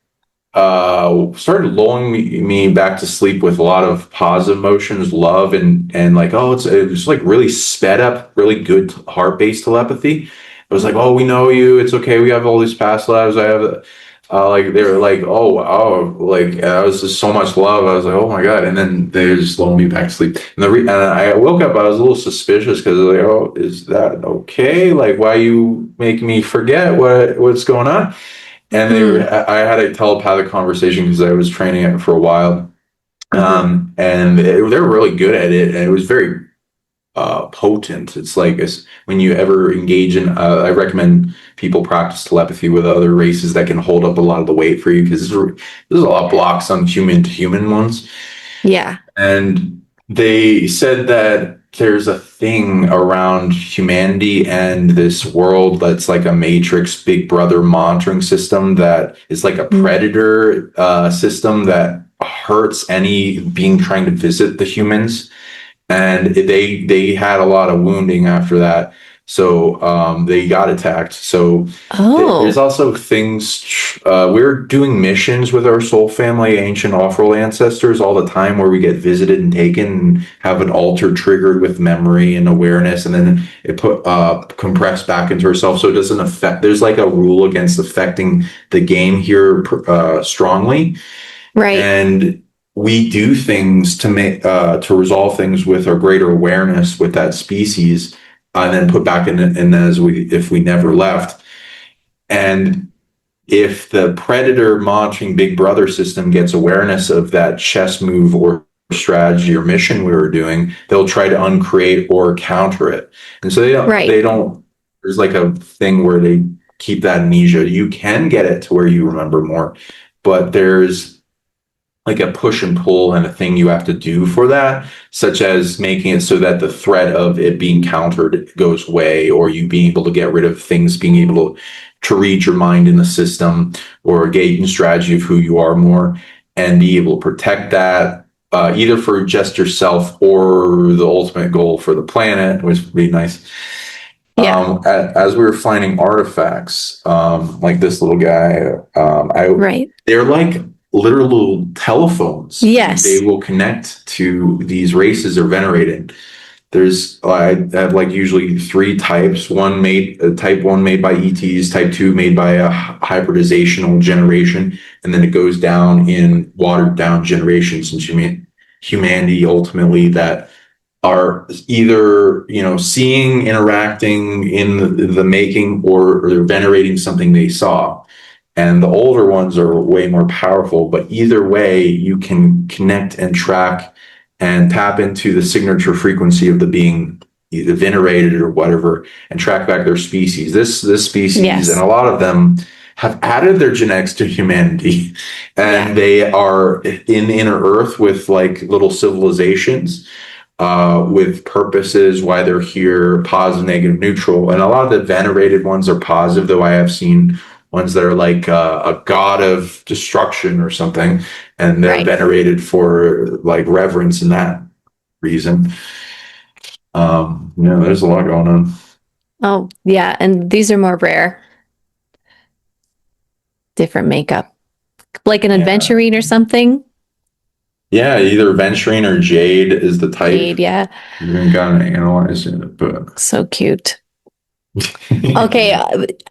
started lulling me back to sleep with a lot of positive emotions, love, and like, oh, it was like really sped up, really good heart based telepathy. It was like, oh, we know you. It's okay. We have all these past lives. I have, like they were like, oh, wow, like I was just so much love. I was like, oh my god, and then they just lulled me back to sleep. And I woke up. I was a little suspicious because like, oh, is that okay? Like, why you make me forget what's going on? And Mm, I had a telepathic conversation because I was training it for a while. hmm. And they're really good at it. And it was very potent. It's like when you ever engage in, I recommend people practice telepathy with other races that can hold up a lot of the weight for you because there's a lot of blocks on human to human ones. Yeah. And they said that there's a thing around humanity and this world that's like a matrix big brother monitoring system that is like a Mm. predator system that hurts any being trying to visit the humans, and they had a lot of wounding after that, so they got attacked. So there's Oh, also things, we're doing missions with our soul family ancient off-world ancestors all the time where we get visited and taken and have an altar triggered with memory and awareness, and then it put compressed back into ourselves so it doesn't affect. There's like a rule against affecting the game here strongly, right. and we do things to make to resolve things with our greater awareness with that species, and then put back in as we if we never left. And if the predator monitoring big brother system gets awareness of that chess move or strategy or mission we were doing, they'll try to uncreate or counter it. And so Right. they don't there's like a thing where they keep that amnesia. You can get it to where you remember more, but there's like a push and pull and a thing you have to do for that, such as making it so that the threat of it being countered goes away, or you being able to get rid of things, being able to read your mind in the system, or gauge and strategy of who you are more, and be able to protect that, either for just yourself or the ultimate goal for the planet, which would be nice. Yeah. As we were finding artifacts, like this little guy, Right. they're like literal telephones. They Yes. will connect to these races they're venerating. I have like usually three types. Type one made by ETs, type two made by a hybridizational generation, and then it goes down in watered down generations into humanity ultimately that are either seeing, interacting in the making, or they're venerating something they saw. And the older ones are way more powerful, but either way you can connect and track and tap into the signature frequency of the being either venerated or whatever, and track back their species. This species and Yes. a lot of them have added their genetics to humanity, Yeah. and they are in inner earth with like little civilizations, with purposes, why they're here, positive, negative, neutral. And a lot of the venerated ones are positive, though I have seen ones that are like a god of destruction or something, and they're Right. venerated for like reverence and that reason. There's a lot going on. Oh, yeah. And these are more rare, different makeup, like an Yeah. adventurine or something. Yeah, either venturine or jade is the type. Jade. Yeah. We haven't gotten to analyze it, but So cute. Okay.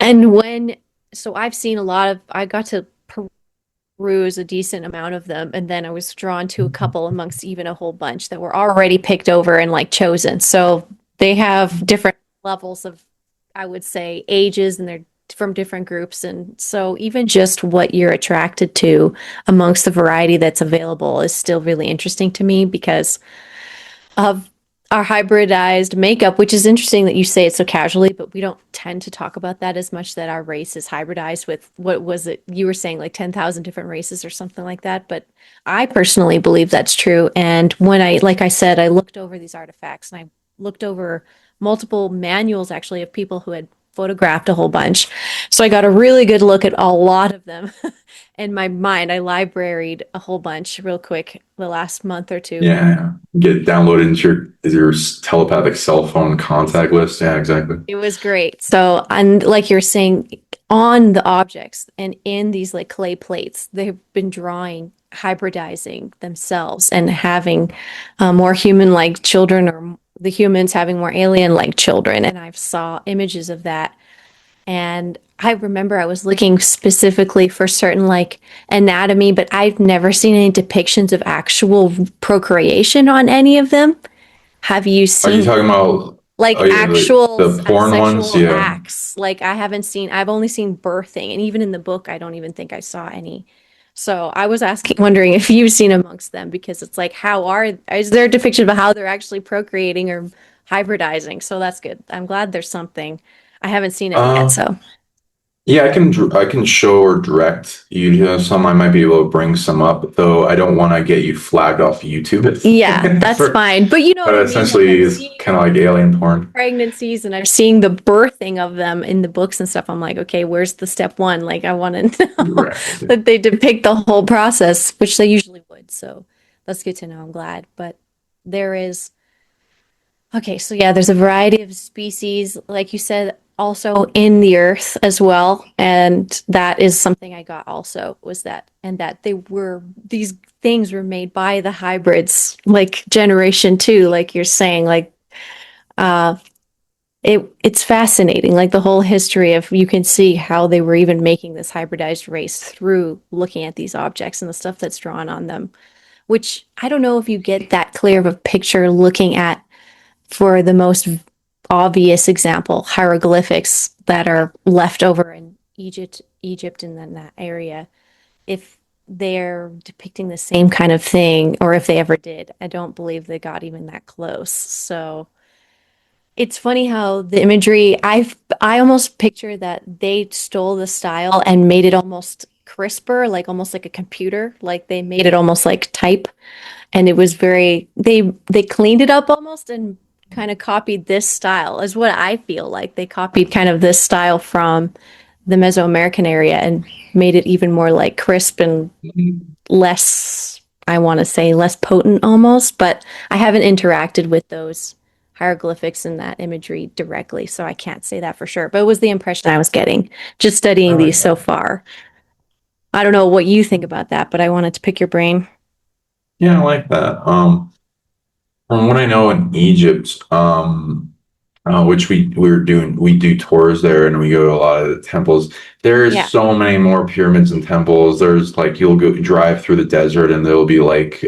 And so I've seen a lot of, I got to peruse a decent amount of them. And then I was drawn to a couple amongst even a whole bunch that were already picked over and like chosen. So they have different levels of, I would say, ages, and they're from different groups. And so even just what you're attracted to amongst the variety that's available is still really interesting to me because of our hybridized makeup, which is interesting that you say it so casually, but we don't tend to talk about that as much, that our race is hybridized with, what was it? You were saying like 10,000 different races or something like that. But I personally believe that's true. And when like I said, I looked over these artifacts and I looked over multiple manuals actually of people who had photographed a whole bunch. So I got a really good look at a lot of them in my mind. I libraried a whole bunch real quick the last month or two. yeah, get downloaded into your telepathic cell phone It was contact list. Yeah, exactly. It was great. So, and like you're saying, on the objects and in these like clay plates, they've been drawing, hybridizing themselves and having more human-like children, or the humans having more alien-like children. And I've saw images of that. And I remember I was looking specifically for certain like anatomy, but I've never seen any depictions of actual procreation on any of them. Have you Are you seen talking any? about, Like oh yeah, actual the porn ones? sexual Yeah. acts. Like I haven't seen, I've only seen birthing. And even in the book, I don't even think I saw any. So I was asking, wondering if you've seen amongst them, because it's like, is there a depiction of how they're actually procreating or hybridizing? So that's good. I'm glad there's something. I haven't seen any yet. Uh, So yeah, I can show or direct you to some. I might be able to bring some up, though I don't want to get you flagged off YouTube yeah, that's for, fine. But you know but what I mean? Like essentially I'm it's seeing kind of like alien porn. pregnancies and I'm seeing the birthing of them in the books and stuff. I'm like, okay, where's the step one? Like, I want to know Right. that they depict the whole process, which they usually would. So that's good to know. I'm glad. But there is, okay, so yeah, there's a variety of species, like you said, also in the earth as well. And that is something I got also, was that, and that these things were made by the hybrids, like generation two, like you're saying, like, uh, it's fascinating, like the whole history of, you can see how they were even making this hybridized race through looking at these objects and the stuff that's drawn on them, which I don't know if you get that clear of a picture looking at, for the most obvious example, hieroglyphics that are left over in Egypt and then that area, if they're depicting the same kind of thing, or if they ever did. I don't believe they got even that close. So it's funny how the imagery, I almost picture that they stole the style and made it almost crisper, like almost like a computer, like they made it almost like type, and it was very, they cleaned it up almost and kind of copied this style, is what I feel like. They copied kind of this style from the Mesoamerican area and made it even more like crisp and less, I want to say less potent almost, but I haven't interacted with those hieroglyphics and that imagery directly, so I can't say that for sure. But it was the impression I was getting just I studying these like so that. far. I don't know what you think about that, but I wanted to pick your brain. Yeah, I like that. From what I know in Egypt, which we do tours there and we go to a lot of the temples. There's Yeah, so many more pyramids and temples. There's like you'll go drive through the desert and there'll be like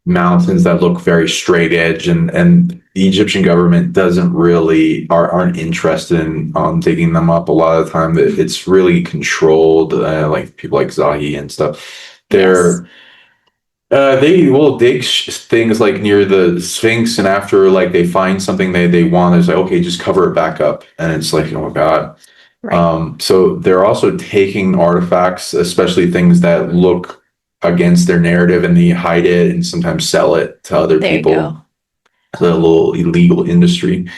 mountains that look very straight edge, and the Egyptian government doesn't really aren't interested in digging them up. A lot of the time it's really controlled, like people like Zahi and stuff. yes, They're they will dig things like near the Sphinx, and after like they find something they want, it's like, okay, just cover it back up, and it's like, oh my God. right. So they're also taking artifacts, especially things that look against their narrative, and they hide it and sometimes sell it to other There you go. people. The little illegal industry.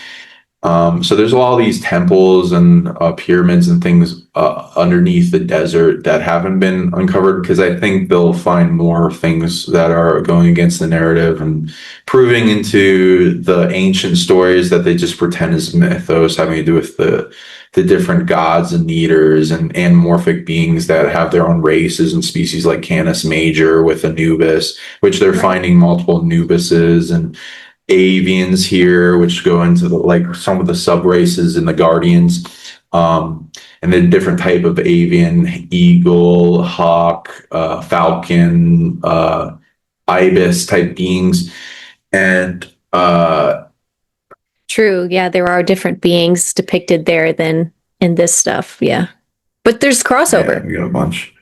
So there's all these temples and pyramids and things underneath the desert that haven't been uncovered, because I think they'll find more things that are going against the narrative and proving into the ancient stories that they just pretend is mythos, having to do with the different gods and leaders and anamorphic beings that have their own races and species, like Canis Major with Anubis, which they're Right. finding multiple Anubises, and avians here, which go into the, like some of the sub races in the Guardians, and then different type of avian, eagle, hawk, falcon, ibis type beings, and True. Yeah, there are different beings depicted there than in this stuff. Yeah. But there's yeah, crossover. we got a bunch.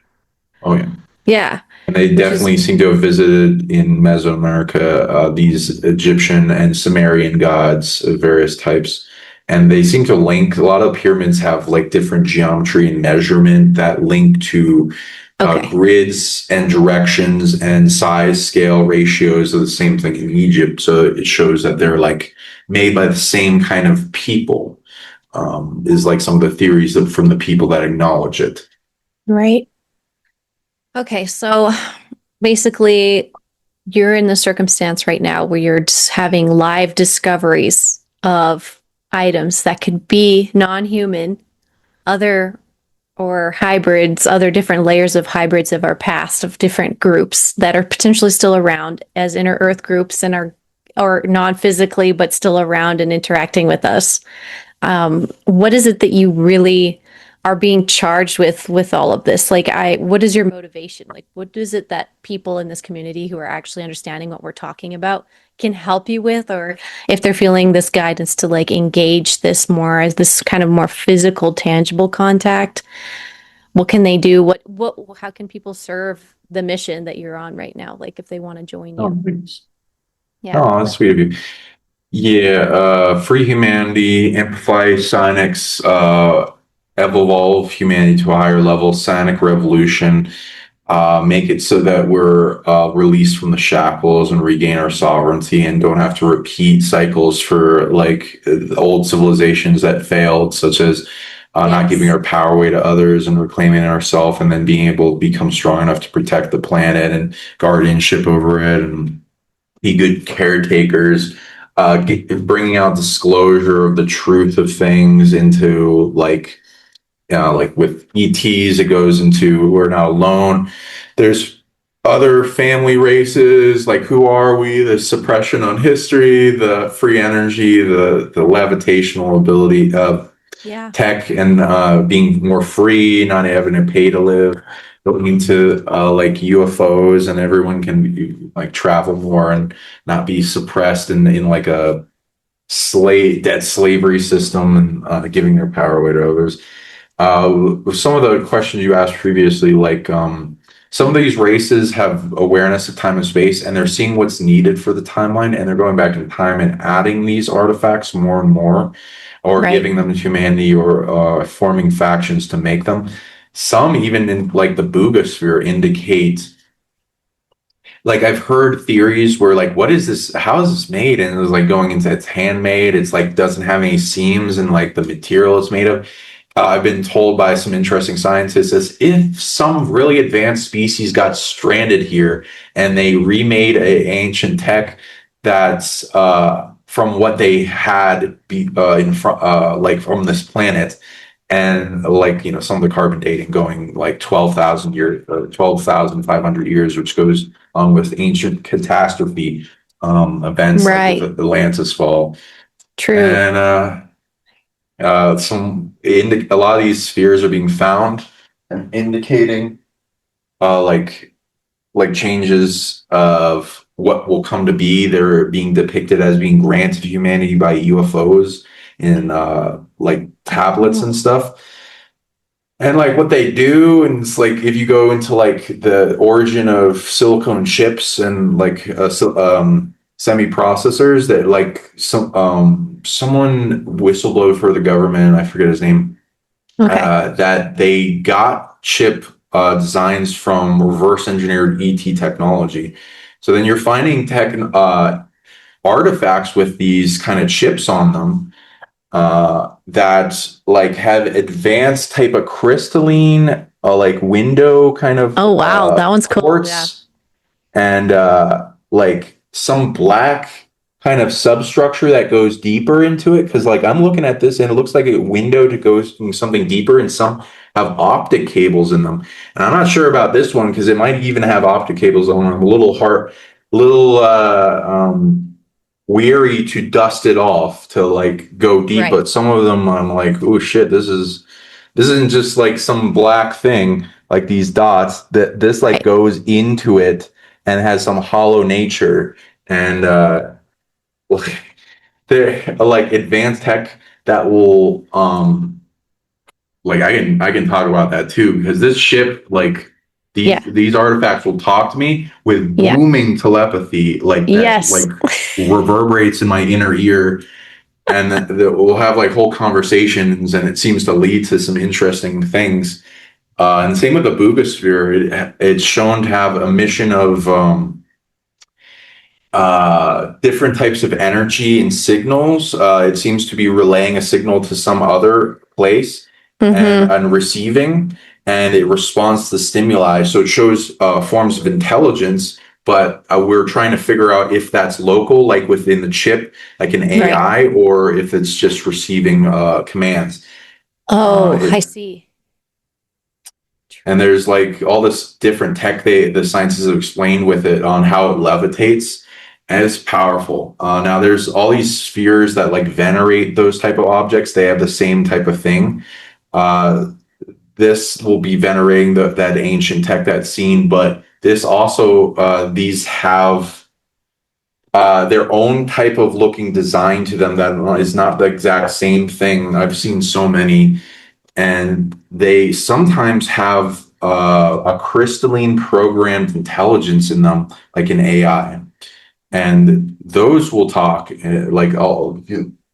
Oh yeah. Yeah. And they Which is definitely seem to have visited in Mesoamerica these Egyptian and Sumerian gods of various types. And they seem to link, a lot of pyramids have like different geometry and measurement that link to okay. grids and directions and size scale ratios of the same thing in Egypt. So it shows that they're like made by the same kind of people, is like some of the theories from the people that acknowledge it. Right. Okay. So basically, you're in the circumstance right now where you're just having live discoveries of items that could be non human other or hybrids, other different layers of hybrids of our past, of different groups that are potentially still around as inner Earth groups and are or non-physically but still around and interacting with us. What is it that you really are being charged with all of this? Like, what is your motivation? Like, what is it that people in this community who are actually understanding what we're talking about can help you with, or if they're feeling this guidance to like engage this more as this kind of more physical, tangible contact, what can they do? How can people serve the mission that you're on right now? Like, if they want to join you? Oh, thanks. Yeah. Oh, that's sweet of you. Yeah, free humanity, amplify psionics, evolve humanity to a higher level, psionic revolution, make it so that we're released from the shackles and regain our sovereignty and don't have to repeat cycles for like the old civilizations that failed, such as not giving Yes. our power away to others and reclaiming ourselves and then being able to become strong enough to protect the planet and guardianship over it and be good caretakers, bringing out disclosure of the truth of things into like with ETs, it goes into we're not alone. There's other family races, like who are we? The suppression on history, the free energy, the levitational ability of Yeah. tech and being more free, not having to pay to live, going into like UFOs and everyone can like travel more and not be suppressed in like a debt slavery system and giving their power away to others. Some of the questions you asked previously, like some of these races have awareness of time and space, and they're seeing what's needed for the timeline, and they're going back in time and adding these artifacts more and more, or Right. giving them to humanity, or forming factions to make them. Some even in like the Boogosphere indicate like I've heard theories where like what is this, how is this made, and it was like going into it's handmade, it's like doesn't have any seams and like the material it's made of. I've been told by some interesting scientists as if some really advanced species got stranded here and they remade a ancient tech that's from what they had in front like from this planet, and like some of the carbon dating going like 12,000 years, 12,500 years, which goes on with ancient catastrophe events like with Right. Atlantis fall. True. And a lot of these spheres are being found and indicating like changes of what will come to be. They're being depicted as being granted to humanity by UFOs in like tablets and Oh. stuff. And like what they do, and it's like if you go into like the origin of silicone chips and like semi processors, that like someone whistleblowed for the government, I forget his name, Okay. that they got chip designs from reverse engineered ET technology. So then you're finding tech artifacts with these kind of chips on them that like have advanced type of crystalline like window kind of Oh wow, that one's cool. Yeah. quartz and like some black kind of substructure that goes deeper into it, because like I'm looking at this and it looks like a window to go something deeper, and some have optic cables in them, and I'm not sure about this one because it might even have optic cables on them. I'm a little weary to dust it off to like go deep, Right. but some of them I'm like, oh shit, this isn't just like some black thing like these dots, that this like Right. goes into it and has some hollow nature, and they're like advanced tech that will like I can talk about that too, because this ship like Yeah. these artifacts will talk to me with Yeah. booming telepathy like that, Yes. like reverberates in my inner ear, and we'll have like whole conversations, and it seems to lead to some interesting things. And same with the Boogosphere, it's shown to have a mission of different types of energy and signals. It seems to be relaying a signal to some other place and, Mm-hmm. and receiving, and it responds to stimuli. So it shows forms of intelligence, but we're trying to figure out if that's local, like within the chip, like an Right. AI, or if it's just receiving commands. Oh, I It, see. and True. there's like all this different tech the scientists have explained with it on how it levitates, and it's powerful. Now there's all these spheres that like venerate those type of objects. They have the same type of thing. Uh, this will be venerating that ancient tech that's seen, but this also these have their own type of looking design to them that is not the exact same thing. I've seen so many, and they sometimes have a crystalline programmed intelligence in them, like an AI, and those will talk. Like I'll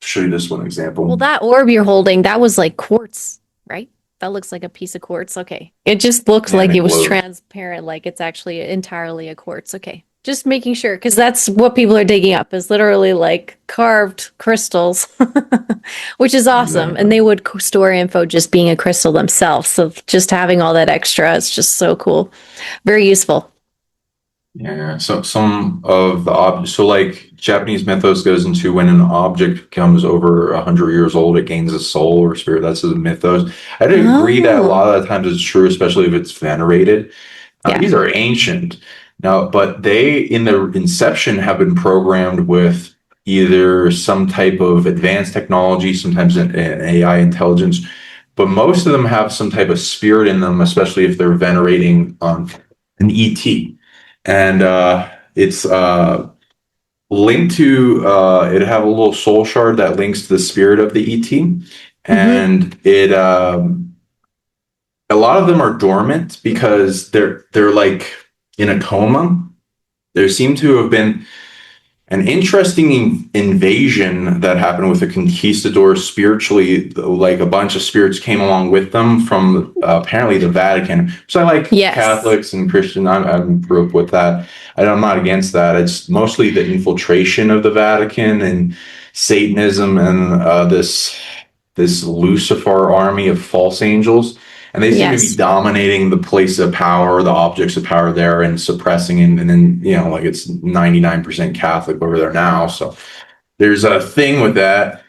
show you this one Well, example, that orb you're holding, that was like quartz, right? That looks like a piece of quartz. Okay. It just looks and like it it was glows. transparent, like it's actually entirely a quartz. Okay. Just making sure, because that's what people are digging up is literally like carved crystals, which is awesome. And Exactly. they would store info just being a crystal themselves. So just having all that extra is just so cool. Very useful. Yeah, so some of the objects, so like Japanese mythos goes into when an object becomes over 100 years old, it gains a soul or spirit. That's the mythos. I do agree that a Oh, lot of the times it's true, especially if it's venerated. Now, yeah. these are ancient now, but they in their inception have been programmed with either some type of advanced technology, sometimes an AI intelligence, but most of them have some type of spirit in them, especially if they're venerating an ET. And it's linked to it have a little soul shard that links to the spirit of the ET, Hmm. and it a lot of them are dormant because they're like in a coma. There seem to have been an interesting invasion that happened with the conquistadors spiritually. Like a bunch of spirits came along with them from apparently the Vatican. So I like Yes. Catholics and Christian. I grew up with that. I'm not against that. It's mostly the infiltration of the Vatican and Satanism and this Lucifer army of false angels, and they seem to be Yes. dominating the place of power, the objects of power there, and suppressing. And then like it's 99% Catholic over there now. So there's a thing with that.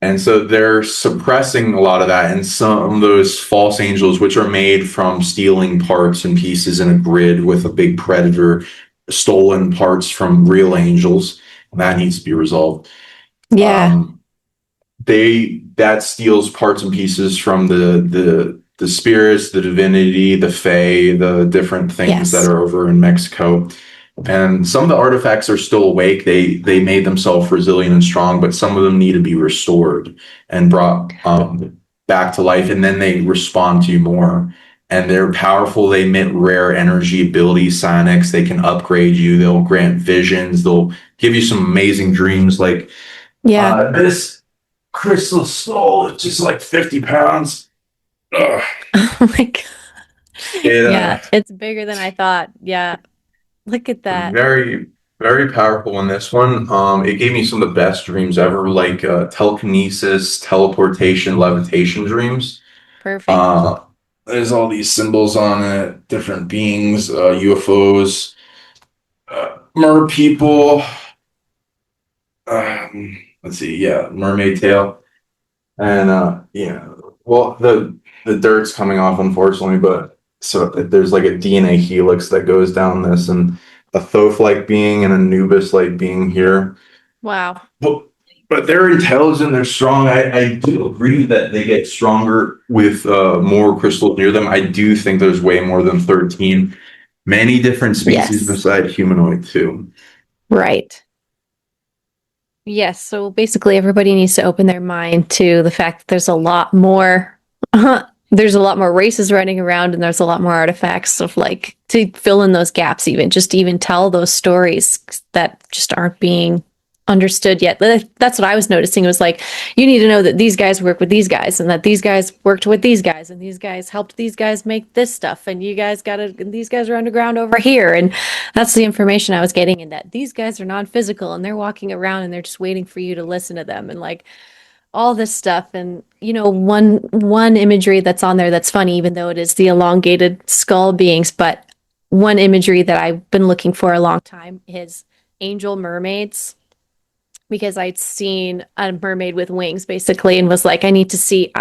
And so they're suppressing a lot of that. And some of those false angels, which are made from stealing parts and pieces in a grid with a big predator, stolen parts from real angels, that needs to be resolved. Yeah. Um, that steals parts and pieces from the spirits, the divinity, the fae, the different things that Yes. are over in Mexico. And some of the artifacts are still awake. They made themselves resilient and strong, but some of them need to be restored and brought back to life, and then they respond to you more. And they're powerful. They emit rare energy abilities, psionics. They can upgrade you. They'll grant visions. They'll give you some amazing dreams. Like Yeah. this crystal skull is just like 50 pounds. Ugh. Oh my God. It Yeah, it's bigger than I thought. Yeah. Look at that. very very powerful in this one. It gave me some of the best dreams ever, like telekinesis, teleportation, levitation dreams. Perfect. Uh, there's all these symbols on it, different beings, UFOs, mer people. Let's see, yeah, mermaid tail. And yeah, well, the dirt's coming off, unfortunately, but so there's like a DNA helix that goes down this, and a Thoth-like being and a Anubis-like being here. Wow. But but they're intelligent, they're strong. I do agree that they get stronger with more crystals near them. I do think there's way more than 13. Many different species Yes. beside humanoid too. Right. Yes. So basically, everybody needs to open their mind to the fact that there's a lot more. There's a lot more races running around, and there's a lot more artifacts of like to fill in those gaps, even just to even tell those stories that just aren't being understood yet. That's what I was noticing. It was like you need to know that these guys work with these guys, and that these guys worked with these guys, and these guys helped these guys make this stuff, and you guys got to. These guys are underground over here, and that's the information I was getting in that these guys are non-physical and they're walking around and they're just waiting for you to listen to them and like all this stuff. And one imagery that's on there that's funny, even though it is the elongated skull beings, but one imagery that I've been looking for a long time is angel mermaids because I'd seen a mermaid with wings basically and was like, I need to see,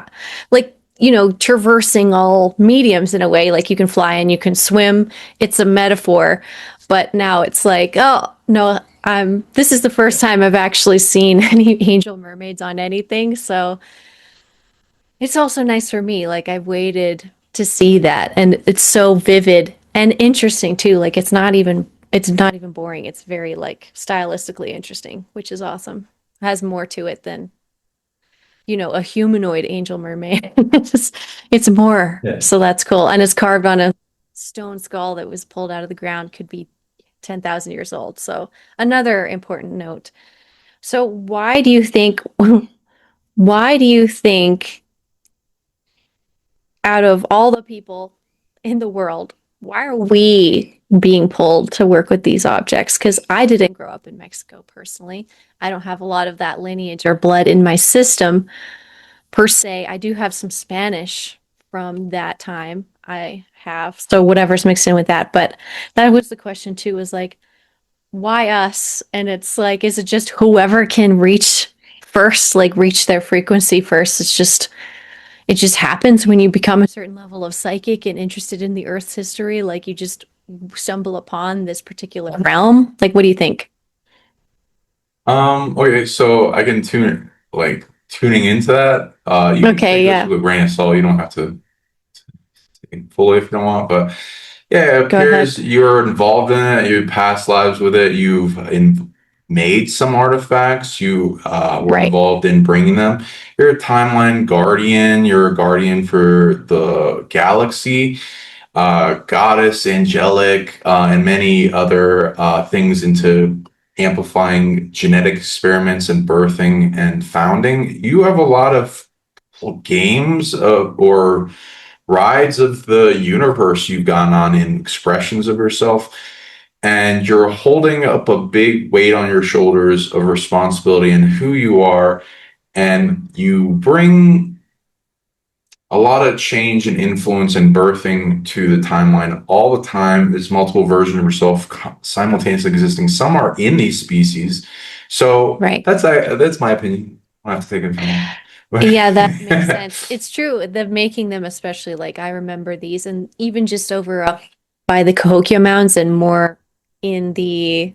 like, you know, traversing all mediums in a way. Like you can fly and you can swim. It's a metaphor. But now it's like, oh, no, this is the first time I've actually seen any angel mermaids on anything. So it's also nice for me. Like I've waited to see that. And it's so vivid and interesting too. Like it's not even boring. It's very like stylistically interesting, which is awesome. It has more to it than, you know, a humanoid angel mermaid. It's more. Yeah. So that's cool. And it's carved on a stone skull that was pulled out of the ground, could be 10,000 years old. So another important note. So why do you think out of all the people in the world, why are we being pulled to work with these objects? Because I didn't grow up in Mexico personally. I don't have a lot of that lineage or blood in my system per se. I do have some Spanish from that time. I have. So whatever's mixed in with that. But that was the question too, was like, why us? And it's like, is it just whoever can reach first, like reach their frequency first? It just happens when you become a certain level of psychic and interested in the Earth's history. Like you just stumble upon this particular realm. Like, what do you think? Okay, so I can tuning into that. You can Okay, take this yeah. with a grain of salt. You don't have to take it fully if you don't want, but yeah, it Go ahead. appears you're involved in it. You past lives with it. Made some artifacts. You were Right. involved in bringing them. You're a timeline guardian. You're a guardian for the galaxy, goddess, angelic, and many other things into amplifying genetic experiments and birthing and founding. You have a lot of games or rides of the universe you've gone on in expressions of yourself, and you're holding up a big weight on your shoulders of responsibility and who you are, and you bring a lot of change and influence and birthing to the timeline all the time. There's multiple versions of yourself simultaneously existing. Some are in these species, so Right. that's my opinion. I have to take it from. Yeah, that makes sense. It's true. The making them, especially like I remember these, and even just over up by the Cahokia Mounds and more in the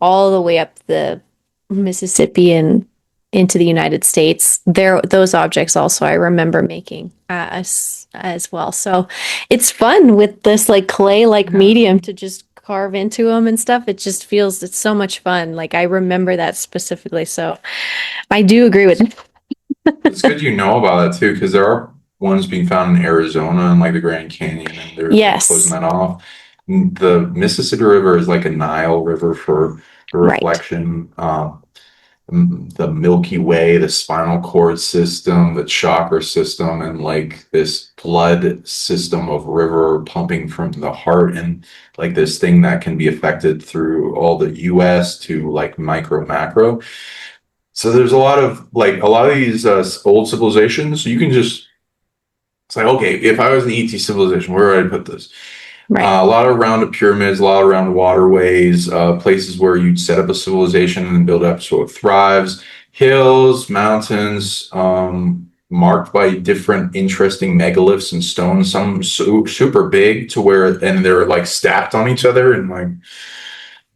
all the way up the Mississippi and into the United States. There, those objects also I remember making as well. So it's fun with this like clay like medium to just carve into them and stuff. It just feels it's so much fun. Like I remember that specifically. So I do agree with it. It's good you know about that too, because there are ones being found in Arizona and like the Grand Canyon, and they're closing Yes, that off. The Mississippi River is like a Nile River for the right. reflection. The Milky Way, the spinal cord system, the chakra system, and like this blood system of river pumping from the heart, and like this thing that can be affected through all the US to like micro macro. So there's a lot of these old civilizations. You can just it's like, okay, if I was an ET civilization, where would I put this? Right. A lot of rounded pyramids, a lot of round waterways, places where you'd set up a civilization and build up so it thrives. Hills, mountains, marked by different interesting megaliths and stones. Some super big to where, and they're like stacked on each other and like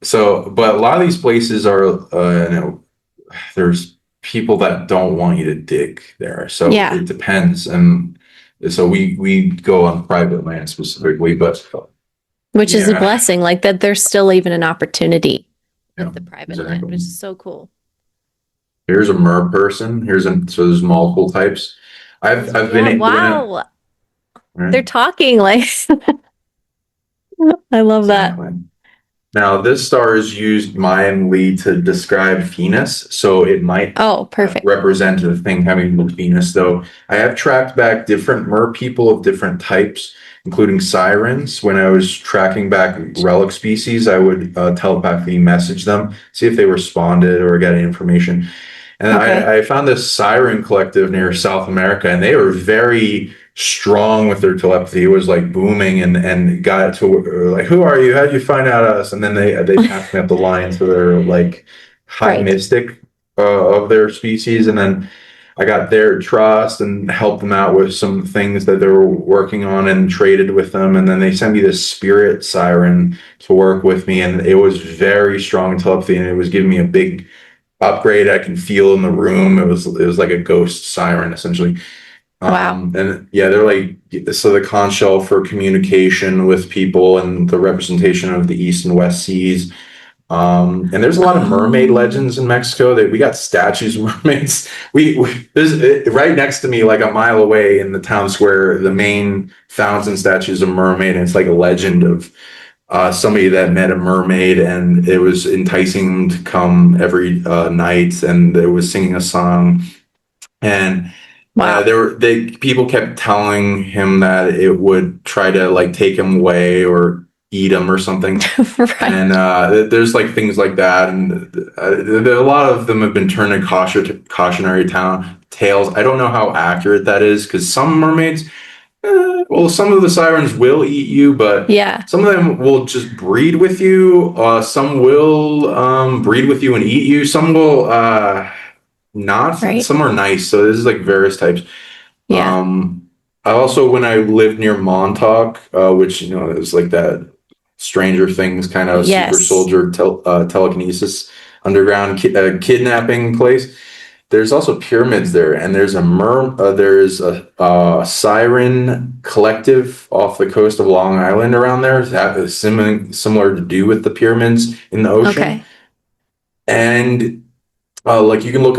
so. But a lot of these places are, there's people that don't want you to dig there, so Yeah, it depends. And so we go on private land specifically, but which is a yeah, blessing. Like that, there's still even an opportunity yeah, with the private land, which exactly. is so cool. Here's a mer person. So there's multiple types. I've Yeah, been in, wow. right? They're talking like I love that. Exactly. Now, this star is used Mayanly to describe Venus, so it might Oh, perfect. represent a thing having to do with Venus, though. I have tracked back different mer people of different types, including sirens. When I was tracking back relic species, I would telepathically message them, see if they responded or got any information. And Okay. I found this siren collective near South America, and they were very strong with their telepathy. It was like booming, and got to like, who are you? How did you find out us? And then they passed me up the line to their like high Right. mystic. of their species, and then I got their trust and helped them out with some things that they were working on and traded with them. And then they sent me this spirit siren to work with me, and it was very strong telepathy, and it was giving me a big upgrade I can feel in the room. It was like a ghost siren essentially. Wow. And yeah, they're like so the conch shell for communication with people and the representation of the East and West Seas. And there's a lot of mermaid Oh, legends in Mexico that we got statues of mermaids. There's right next to me, like a mile away in the town square, the main fountain statues of mermaid, and it's like a legend of somebody that met a mermaid and it was enticing them to come every night, and it was singing a song, and wow. they people kept telling him that it would try to like take him away or eat him or something. Right. And there's like things like that, and a lot of them have been turned into cautionary tales. I don't know how accurate that is because some mermaids, well, some of the sirens will eat you, but Yeah. some of them will just breed with you. Some will breed with you and eat you. Some will not. Right. Some are nice. So this is like various types. Yeah. Um, I also, when I lived near Montauk, which is like that Stranger Things kind of super Yes. soldier telekinesis underground kidnapping place. There's also pyramids there, and there's a siren collective off the coast of Long Island around there that is similar to do with the pyramids in the ocean. Okay. And like people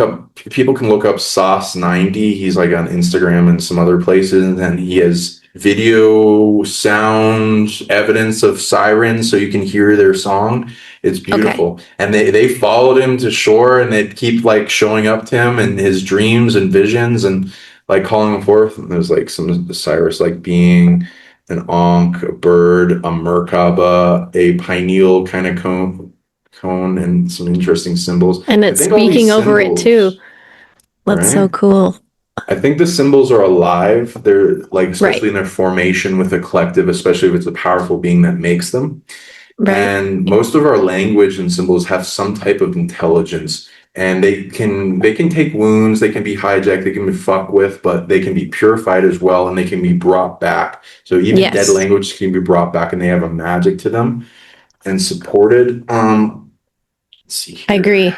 can look up Sauce90. He's like on Instagram and some other places, and he has video, sound, evidence of sirens so you can hear their song. It's Okay. beautiful. And they followed him to shore, and they'd keep like showing up to him in his dreams and visions and like calling him forth. And there's like some Cyrus like being an ankh, a bird, a Merkaba, a pineal kind of cone, and some interesting symbols. And I it's think all speaking these over it too. symbols, That's so right? cool. I think the symbols are alive. They're like, especially Right. in their formation with a collective, especially if it's a powerful being that makes them. Right. And most of our language and symbols have some type of intelligence. And they can take wounds, they can be hijacked, they can be fucked with, but they can be purified as well, and they can be brought back. So even dead Yes. language can be brought back, and they have a magic to them and supported. Let's see I here. agree.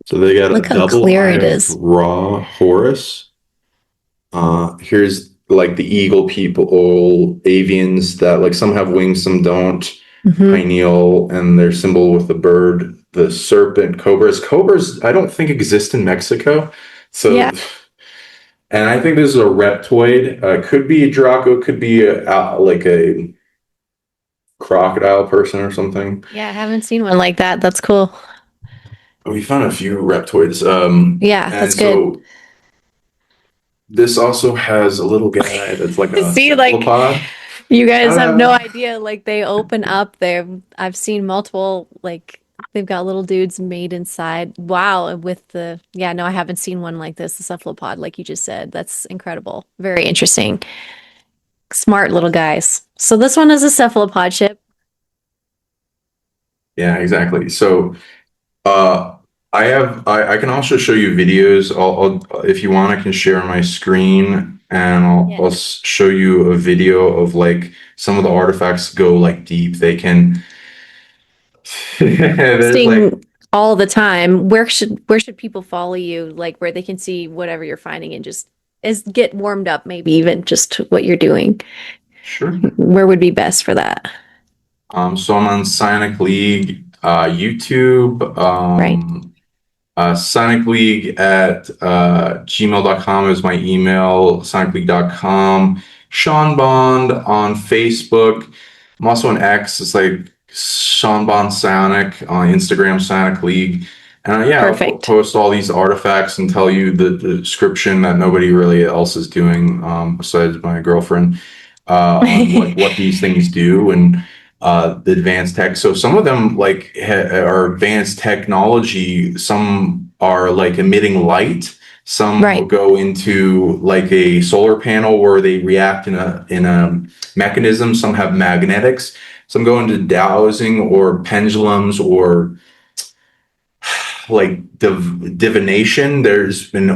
So they got a Look how double clear eye it of is. raw Horus. Here's like the eagle people, avians that like some have wings, some don't. Hmm. Pineal and their symbol with the bird, the serpent, cobras. Cobras, I don't think exist in Mexico. Yeah. So, and I think this is a reptoid. Could be a Draco, could be like a crocodile person or something. Yeah. I haven't seen one like that. That's cool. We found a few reptoids. Yeah. And That's good. so this also has a little guy that's like a See, like, cephalopod. you guys have no Uh, idea. Like, they open up there. I've seen multiple, like, they've got little dudes made inside. Wow. With the, yeah, no, I haven't seen one like this, the cephalopod, like you just said. That's incredible. Very interesting. Smart little guys. So this one is a cephalopod ship. yeah, exactly. So I can also show you videos. If you want, I can share my screen, and I'll Yes. show you a video of like some of the artifacts go like deep. They can there's like Posting all the time. Where should people follow you? Like where they can see whatever you're finding and just is get warmed up, maybe even just what you're doing. sure. Where would be best for that? So I'm on Psionic League, YouTube. Right. Sonic League at gmail.com is my email, sonicleague.com. Sean Bond on Facebook. I'm also on X. It's like Sean Bond Sonic on Instagram, Sonic League. And yeah, I'll Perfect. post all these artifacts and tell you the description that nobody really else is doing besides my girlfriend on what these things do and the advanced tech. So some of them like are advanced technology. Some are like emitting light. Some will Right. go into like a solar panel where they react in a mechanism. Some have magnetics. Some go into dowsing or pendulums or like divination. There's been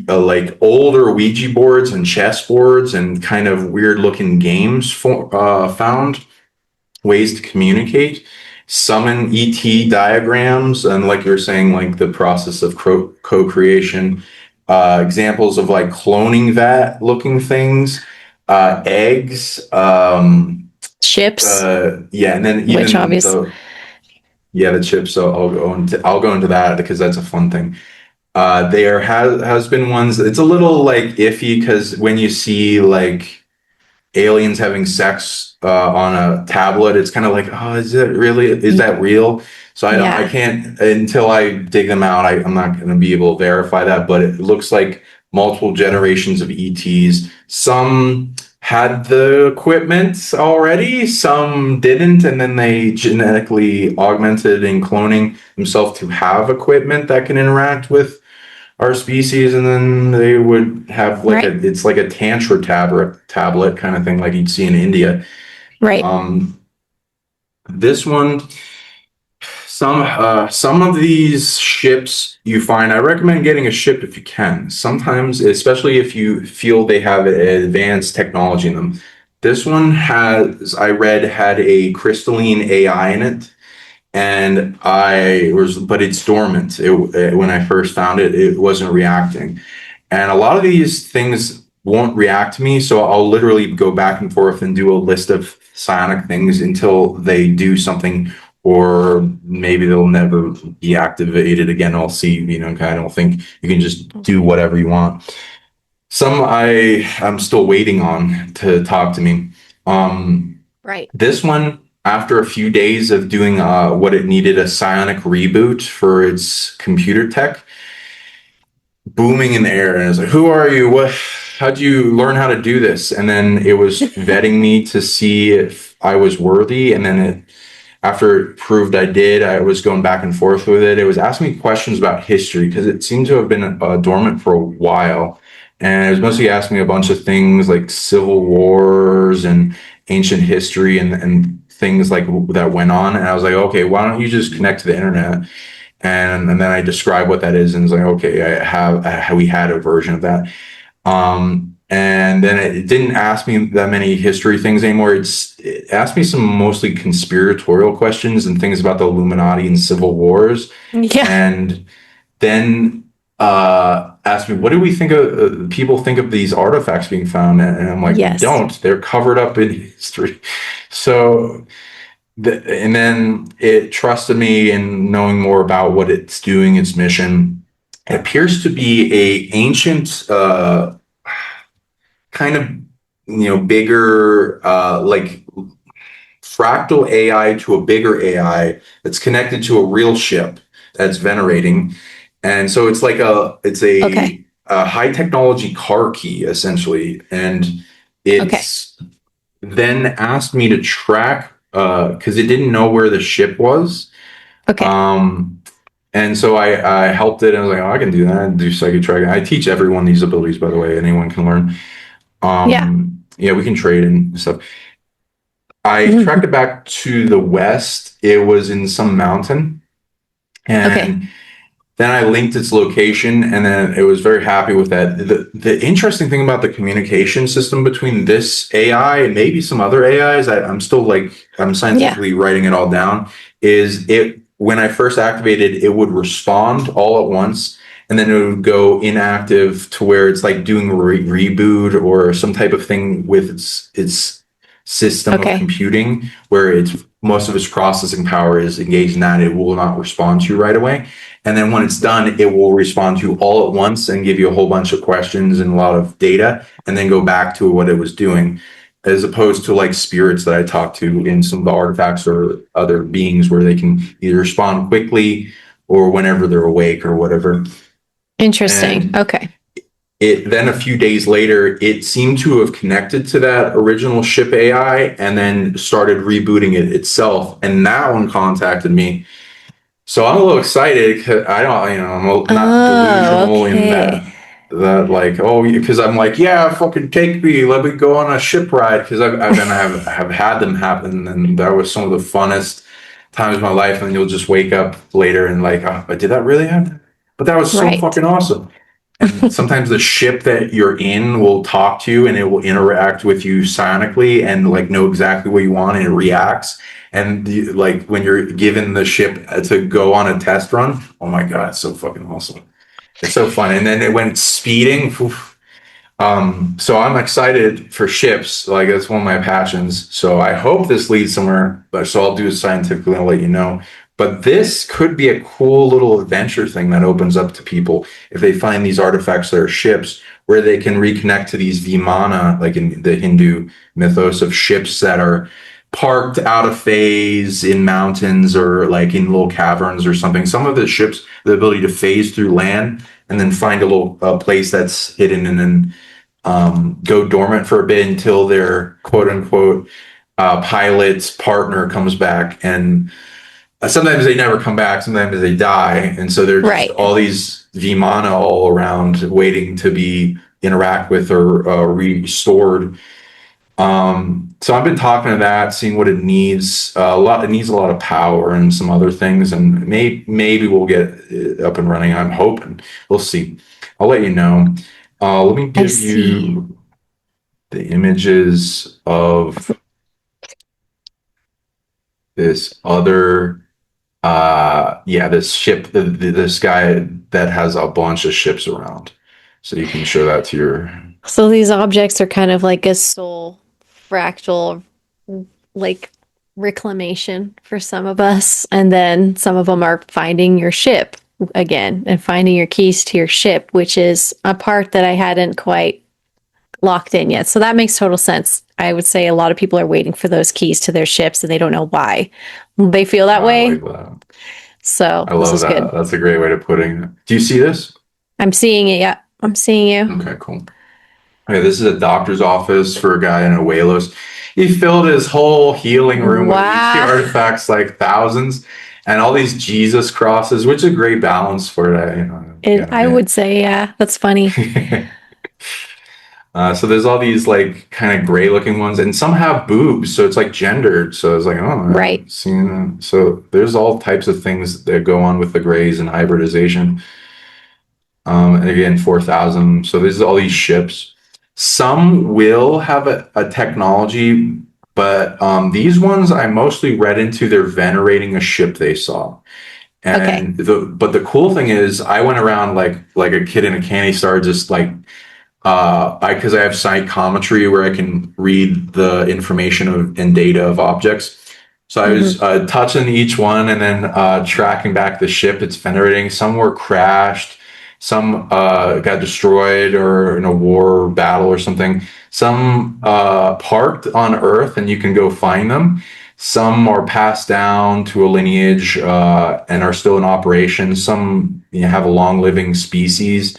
like older Ouija boards and chess boards and kind of weird looking games found ways to communicate, summon ET diagrams, and like you're saying, like the process of co-creation. Examples of like cloning that looking things, eggs, Chips, yeah, and then which even obvious. the chips. So I'll go into that because that's a fun thing. There has been ones. It's a little like iffy because when you see like aliens having sex on a tablet, it's kind of like, oh, is that real? So I Yeah. can't until I dig them out. I'm not going to be able to verify that, but it looks like multiple generations of ETs. Some had the equipment already, some didn't, and then they genetically augmented in cloning themselves to have equipment that can interact with our species, and then they would have like Right. it's like a tantra tablet kind of thing like you'd see in India. Right. um this one, some of these ships you find, I recommend getting a ship if you can, sometimes, especially if you feel they have advanced technology in them. This one has, I read, had a crystalline AI in it, and but it's dormant. When I first found it, it wasn't reacting. And a lot of these things won't react to me, so I'll literally go back and forth and do a list of psionic things until they do something, or maybe they'll never be activated again. I'll see, I don't think you can just do whatever you want. Some I'm still waiting on to talk to me. Right. This one, after a few days of doing what it needed, a psionic reboot for its computer tech, booming in the air, and it's like, who are you? How'd you learn how to do this? And then it was vetting me to see if I was worthy. And then after it proved I did, I was going back and forth with it. It was asking me questions about history because it seemed to have been dormant for a while. And it was mostly asking me a bunch of things like civil wars and ancient history and things like that went on. And I was like, okay, why don't you just connect to the internet? And then I describe what that is, and it's like, okay, we had a version of that. And then it didn't ask me that many history things anymore. It asked me some mostly conspiratorial questions and things about the Illuminati and civil wars. Yeah. And then asked me, what do we think of people think of these artifacts being found? And I'm like, we Yes. don't. They're covered up in history. So and then it trusted me in knowing more about what it's doing, its mission. It appears to be a ancient kind of bigger like fractal AI to a bigger AI that's connected to a real ship that's venerating. And so it's like Okay. a high technology car key essentially. And Okay. it's then asked me to track because it didn't know where the ship was. Okay. Um, and so I helped it. And I was like, oh, I can do that. I do psychic tracking. I teach everyone these abilities, by the way. Anyone can learn. Yeah. Yeah, we can trade and stuff. I tracked Mhm. it back to the west. It was in some mountain, Okay. and then I linked its location, and then it was very happy with that. The interesting thing about the communication system between this AI and maybe some other AIs, I'm still like, I'm Yeah. scientifically writing it all down, is when I first activated, it would respond all at once, and then it would go inactive to where it's like doing a reboot or some type of thing with its system of Okay. computing, where it's most of its processing power is engaged in that. It will not respond to you right away. And then when it's done, it will respond to you all at once and give you a whole bunch of questions and a lot of data, and then go back to what it was doing, as opposed to like spirits that I talk to in some of the artifacts or other beings where they can either respond quickly or whenever they're awake or whatever. Interesting. And Okay. it then a few days later, it seemed to have connected to that original ship AI and then started rebooting it itself. And that one contacted me, so I'm a little excited because I don't, I'm not Oh, delusional in that okay. that like, oh, because I'm like, yeah, fucking take me, let me go on a ship ride, because I have had them happen, and that was some of the funnest times of my life. And you'll just wake up later and like, oh, but did that really happen? But that was so Right. fucking awesome. And sometimes the ship that you're in will talk to you and it will interact with you psionically and like know exactly what you want, and it reacts. And like when you're given the ship to go on a test run, oh my god, it's so fucking awesome. It's so fun. And then it went speeding. Oof. So I'm excited for ships. Like that's one of my passions. So I hope this leads somewhere. But so I'll do it scientifically. I'll let you know. But this could be a cool little adventure thing that opens up to people if they find these artifacts that are ships, where they can reconnect to these Vimana, like in the Hindu mythos of ships that are parked out of phase in mountains or like in little caverns or something. Some of the ships, the ability to phase through land and then find a little place that's hidden and then go dormant for a bit until their quote unquote pilot's partner comes back. And sometimes they never come back, sometimes they die. And so there's just Right. all these Vimana all around waiting to be interact with or restored. So I've been talking to that, seeing what it needs. It needs a lot of power and some other things, and maybe we'll get it up and running. I'm hoping. We'll see. I'll let you know. Let me I give see. you the images of this other. Yeah, this ship. This guy that has a bunch of ships around, so you can show that to your. So these objects are kind of like a soul fractal, like reclamation for some of us. And then some of them are finding your ship again and finding your keys to your ship, which is a part that I hadn't quite locked in yet. So that makes total sense. I would say a lot of people are waiting for those keys to their ships and they don't know why. They feel that I like way. that. So I this love is good. that. That's a great way to putting it. Do you see this? I'm seeing it. Yeah, I'm seeing you. Okay, cool. Okay, this is a doctor's office for a guy in Abuelos. He filled his whole healing room with ET Wow. artifacts, like thousands, and all these Jesus crosses, which is a great balance for that, you gotta I would say, yeah, that's funny. admit. So there's all these like kind of gray looking ones, and some have boobs, so it's like gendered. So it's like, oh, I Right. haven't seen that. So there's all types of things that go on with the grays and hybridization. And again, 4,000. So there's all these ships. Some will have a technology, but these ones I mostly read into they're venerating a ship they saw. Okay. And the cool thing is I went around like a kid in a candy store, just like because I have psychometry where I can read the information and data of objects. So I Hmm. was touching each one and then tracking back the ship it's venerating. Some were crashed, some got destroyed or in a war or battle or something. Some parked on Earth and you can go find them. Some are passed down to a lineage and are still in operation. Some have a long living species.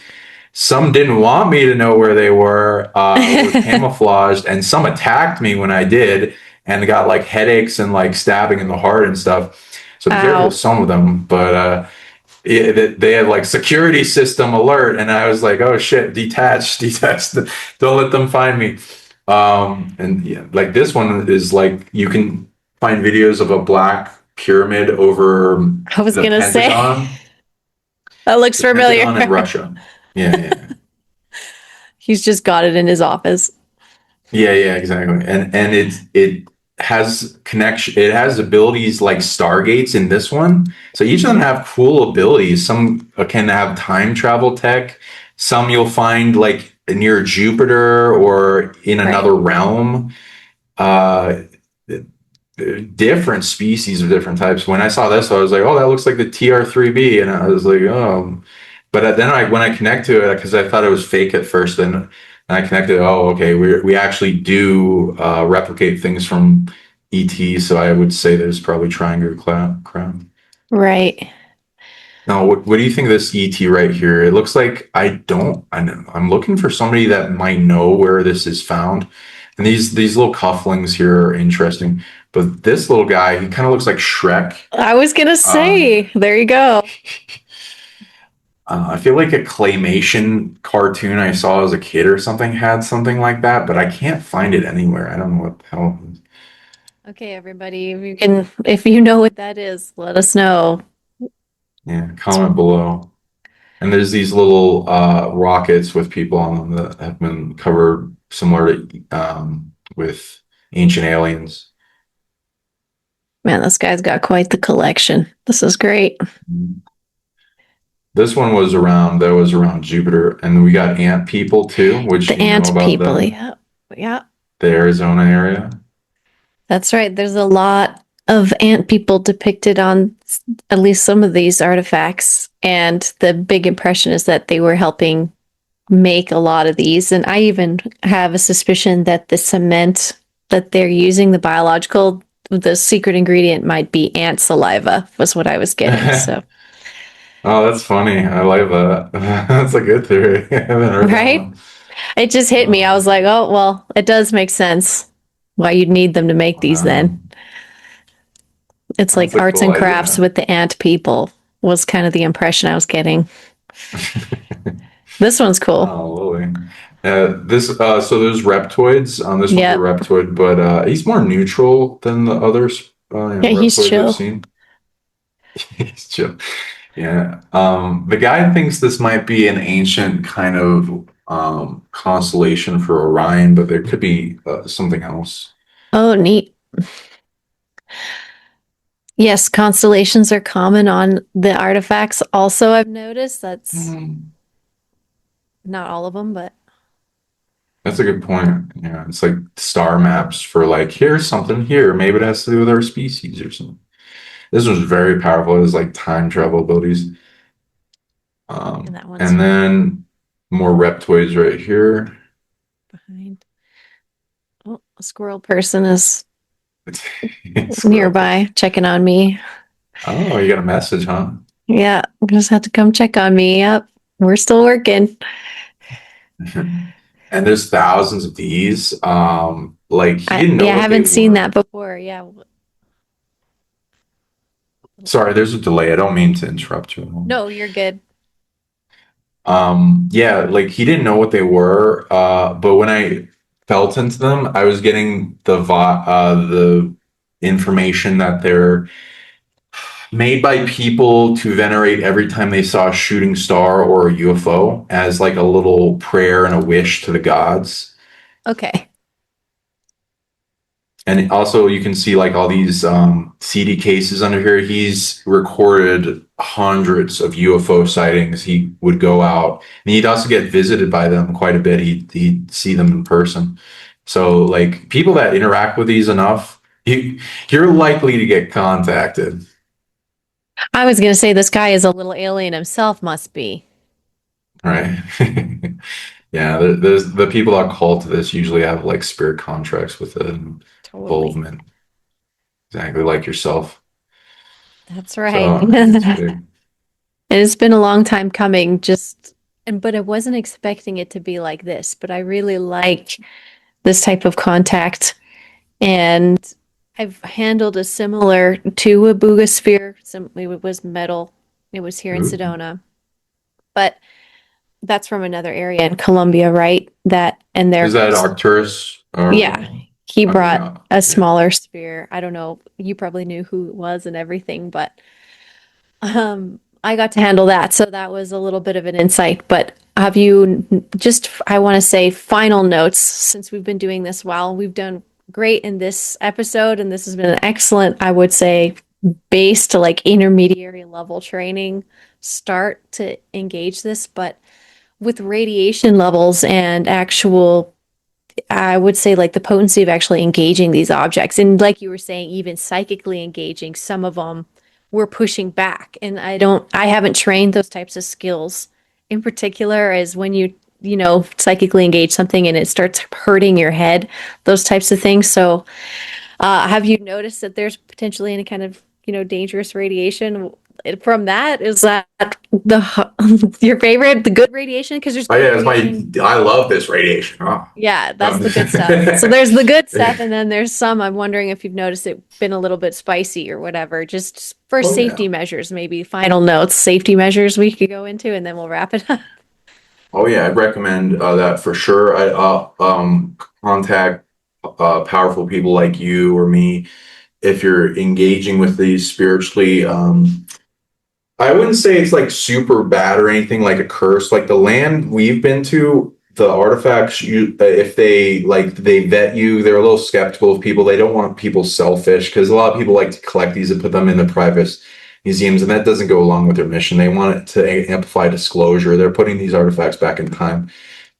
Some didn't want me to know where they were camouflaged, and some attacked me when I did, and got like headaches and like stabbing in the heart and stuff. So be careful with Ow. some of them, but they had like security system alert, and I was like, oh shit, detach, detach, don't let them find me. And yeah, like this one is like you can find videos of a black pyramid over I was the gonna say Pentagon, that looks the familiar. Pentagon in Russia. Yeah, yeah. He's just got it in his office. Yeah, yeah, exactly. And it has connection. It has abilities like Stargates in this one. So each of them have cool abilities. Some can have time travel tech. Some you'll find like near Jupiter or in Right. another realm. Uh, Different species of different types. When I saw this, I was like, "Oh, that looks like the TR3B," and I was like, "Oh." But then when I connect to it, because I thought it was fake at first, and I connected. Oh, okay, we actually do replicate things from ET. So I would say there's probably triangular crown. Right. Now, what do you think of this ET right here? It looks like I know. I'm looking for somebody that might know where this is found. And these little cufflings here are interesting. But this little guy, he kind of looks like Shrek. I was gonna Um, say, there you go. I feel like a claymation cartoon I saw as a kid or something had something like that, but I can't find it anywhere. I don't know what the hell. Okay, everybody, if you know what that is, let us know. Yeah, comment below. And there's these little rockets with people on them that have been covered similar to with Ancient Aliens. Man, this guy's got quite the collection. This is great. This one that was around Jupiter, and we got ant people too, which The you know ant about people, them, yeah. Yeah, the Arizona area. that's right. There's a lot of ant people depicted on at least some of these artifacts. And the big impression is that they were helping make a lot of these. And I even have a suspicion that the cement that they're using, the secret ingredient might be ant saliva, was what I was getting. So, Oh, that's funny. I like that. That's a good theory. I haven't heard that right? one. It just hit me. I was like, oh, well, it does make sense why you'd need them to make these Wow. then. It's like That's a arts cool and crafts idea. with the ant people, was kind of the impression I was getting. This one's cool. Oh, Lily. So there's reptoids. This one's a Yep. reptoid, but he's more neutral than the others, Yeah, he's reptoids I've chill. seen. He's chill. Yeah. The guy thinks this might be an ancient kind of constellation for Orion, but there could be something else. Oh, neat. Yes, constellations are common on the artifacts. Also, I've noticed that's Hmm. not all of them, but That's a good point. Yeah, it's like star maps for like, here's something here. Maybe it has to do with our species or something. This one's very powerful. It has like time travel abilities. and that one's And then more reptoids right here. behind. Oh, a squirrel person is Squirrel nearby person. checking on me. Oh, you got a message, huh? Yeah, just have to come check on me. Yep, we're still working. And there's thousands of these. Like he didn't know Yeah, I what they haven't seen that were. before. Yeah. Sorry, there's a delay. I don't mean to interrupt you at all. No, you're good. Yeah, like he didn't know what they were. But when I felt into them, I was getting the information that they're made by people to venerate every time they saw a shooting star or a UFO as like a little prayer and a wish to the gods. Okay. And also, you can see like all these CD cases under here. He's recorded hundreds of UFO sightings. He would go out, and he'd also get visited by them quite a bit. He'd see them in person. So, like people that interact with these enough, you're likely to get contacted, I was gonna say this guy is a little alien himself, must be. right? Yeah, there's the people that call to this usually have like spirit contracts with it and Totally. involvement, exactly like yourself. That's right. So it's big. It's been a long time coming, but I wasn't expecting it to be like this, but I really like this type of contact. And I've handled a similar to a boogosphere. It was metal. It was here in Ooh. Sedona, but that's from another area in Colombia, right? And Is they're, that Arcturus yeah, or he okay, brought yeah, a yeah. smaller sphere. I don't know. You probably knew who it was and everything, but I got to handle that. So that was a little bit of an insight. But have you just, I want to say, final notes since we've been doing this while we've done great in this episode, and this has been an excellent, I would say, base to like intermediary level training start to engage this. But with radiation levels and actual, I would say, like the potency of actually engaging these objects, and like you were saying, even psychically engaging, some of them were pushing back. And I haven't trained those types of skills in particular, as when psychically engage something and it starts hurting your head, those types of things. So, have you noticed that there's potentially any kind of, dangerous radiation? from that, is that your favorite, the good radiation? Because there's Oh good yeah, radiation. I love this radiation. Oh. Yeah, that's Um, the good stuff. So there's the good stuff, and then there's some, I'm wondering if you've noticed it been a little bit spicy or whatever, just for oh yeah. safety measures, maybe final notes, safety measures we could go into, and then we'll wrap it up. Oh yeah, I'd recommend that for sure. I contact powerful people like you or me if you're engaging with these spiritually. I wouldn't say it's like super bad or anything like a curse. Like the land we've been to, the artifacts, you if they like they vet you, they're a little skeptical of people. They don't want people selfish because a lot of people like to collect these and put them in the private museums, and that doesn't go along with their mission. They want it to amplify disclosure. They're putting these artifacts back in time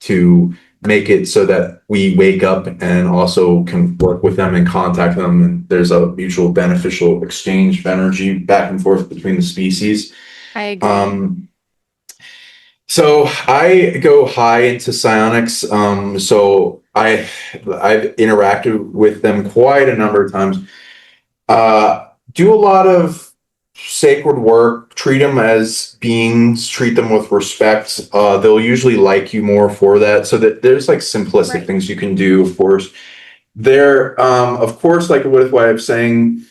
to make it so that we wake up and also can work with them and contact them, and there's a mutual beneficial exchange of energy back and forth between the species. I agree. um so I go high into psionics. So I've interacted with them quite a number of times. Do a lot of sacred work, treat them as beings, treat them with respect. They'll usually like you more for that. So that there's like simplistic Right. things you can do, of course. Of course, like with what I'm saying,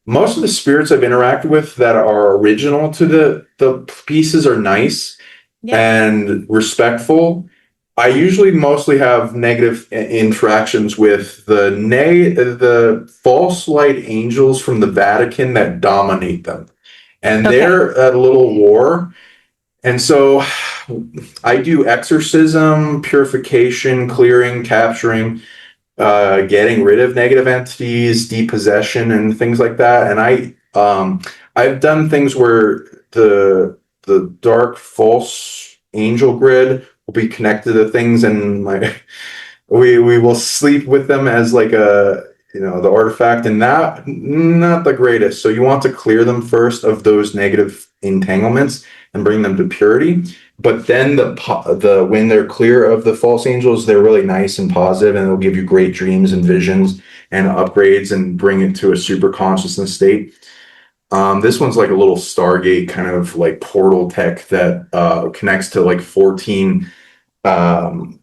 most of the spirits I've interacted with that are original to the pieces are nice Yeah. and respectful. I usually mostly have negative interactions with the false light angels from the Vatican that dominate them, and Okay. they're at a little war. And so I do exorcism, purification, clearing, capturing, getting rid of negative entities, depossession, and things like that. And I've done things where the dark false angel grid will be connected to things, and like we will sleep with them as like a the artifact, and that not the greatest. So you want to clear them first of those negative entanglements and bring them to purity. But then the when they're clear of the false angels, they're really nice and positive, and they'll give you great dreams and visions and upgrades and bring it to a super consciousness state. This one's like a little Stargate kind of like portal tech that connects to like 14 um,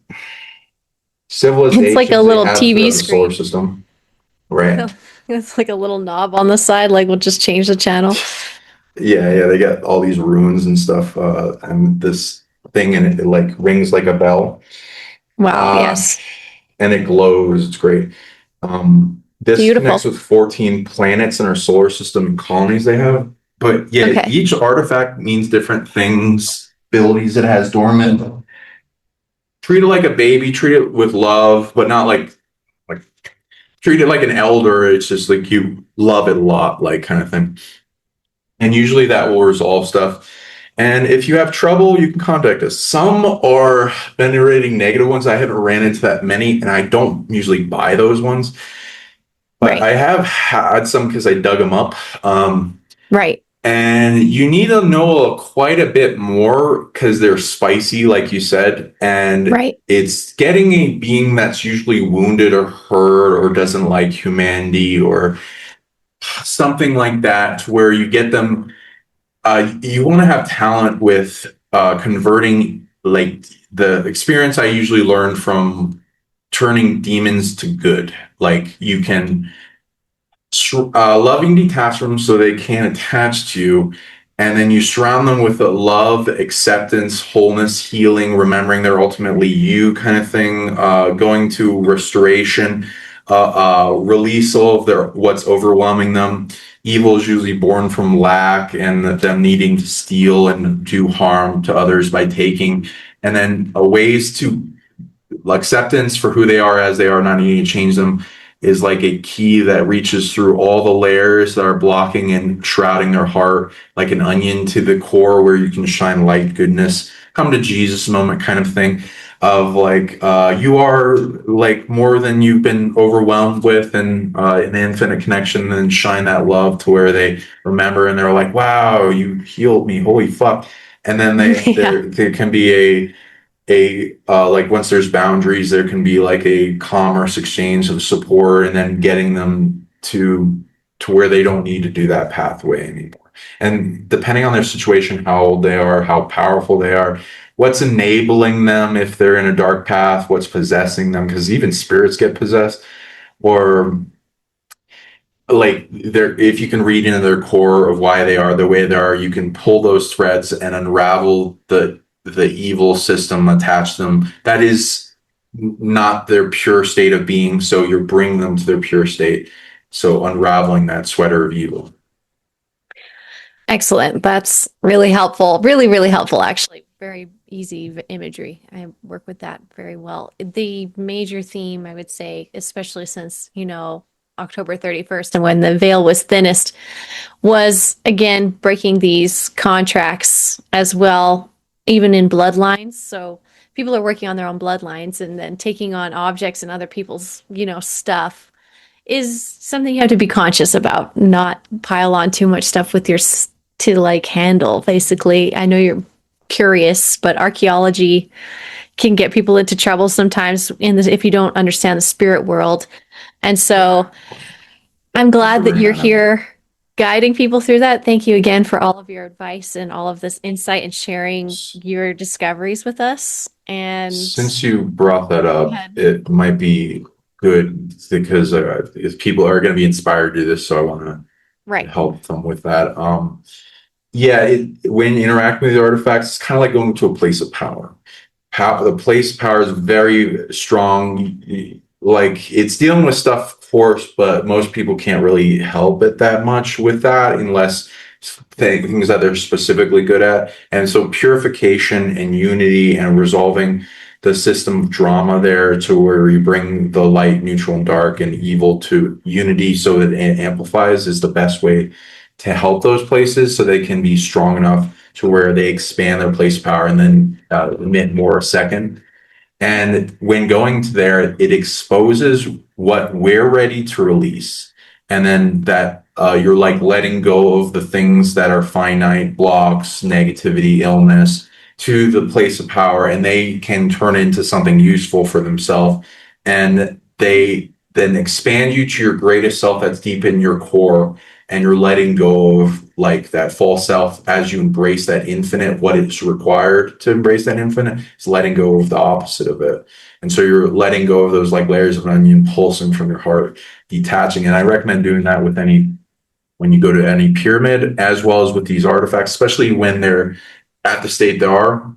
It's like a civilizations they little have TV throughout the solar screen. system. Right. It's like a little knob on the side, like we'll just change the channel. Yeah, yeah, they got all these runes and stuff, and this thing, and it like rings like a bell. Wow, Uh, yes. and it glows. It's great. This connects Beautiful. with 14 planets in our solar system and colonies they have. But yeah, Okay. each artifact means different things, abilities it has dormant. Treat it like a baby, treat it with love, but not like treat it like an elder. It's just like you love it a lot, like kind of thing. And usually that will resolve stuff. And if you have trouble, you can contact us. Some are venerating negative ones. I haven't ran into that many, and I don't usually buy those ones. But Right. I have had some because I dug them up. Right. And you need to know quite a bit more because they're spicy, like you said. And Right. it's getting a being that's usually wounded or hurt or doesn't like humanity or something like that, where you get them. You want to have talent with converting, like the experience I usually learn from turning demons to good. Like you can loving detach them so they can't attach to you, and then you surround them with a love, acceptance, wholeness, healing, remembering they're ultimately you kind of thing, going to restoration, release all of their what's overwhelming them. Evil is usually born from lack and them needing to steal and do harm to others by taking, and then ways to acceptance for who they are as they are, not needing to change them, is like a key that reaches through all the layers that are blocking and shrouding their heart, like an onion to the core where you can shine light, goodness, come to Jesus moment kind of thing. Of like you are like more than you've been overwhelmed with, and an infinite connection, and shine that love to where they remember and they're like, wow, you healed me, holy fuck. And then Yeah. there can be like once there's boundaries, there can be like a commerce exchange of support, and then getting them to where they don't need to do that pathway anymore. And depending on their situation, how old they are, how powerful they are, what's enabling them if they're in a dark path, what's possessing them, because even spirits get possessed, or like they're, if you can read into their core of why they are the way they are, you can pull those threads and unravel the evil system attached to them. That is not their pure state of being. So you're bringing them to their pure state. So unraveling that sweater of evil. Excellent. That's really helpful. Really, really helpful, actually. Very easy imagery. I work with that very well. The major theme, I would say, especially since, October 31st and when the veil was thinnest, was again breaking these contracts as well, even in bloodlines. So people are working on their own bloodlines and then taking on objects and other people's, stuff is something you have to be conscious about, not pile on too much stuff with your to like handle. Basically, I know you're curious, but archaeology can get people into trouble sometimes if you don't understand the spirit world. And so I'm glad that you're here guiding people through that. Thank you again for all of your advice and all of this insight and sharing your discoveries with us. And Since you brought that up, it might be good because if people are going to be inspired to do this, so I want to help them with that. Yeah, when interacting with the artifacts, it's kind of like going to a place of power. The place of power is very strong. Like it's dealing with stuff, of course, but most people can't really help it that much with that unless things that they're specifically good at. And so purification and unity and resolving the system of drama there to where you bring the light, neutral, and dark and evil to unity so that it amplifies is the best way to help those places so they can be strong enough to where they expand their place of power and then emit more a second. And when going to there, it exposes what we're ready to release. And then that you're like letting go of the things that are finite, blocks, negativity, illness to the place of power, and they can turn into something useful for themselves. And they then expand you to your greatest self that's deep in your core, and you're letting go of like that false self as you embrace that infinite. What is required to embrace that infinite is letting go of the opposite of it. And so you're letting go of those like layers of an onion pulsing from your heart, detaching. And I recommend doing that with when you go to any pyramid, as well as with these artifacts, especially when they're at the state they are.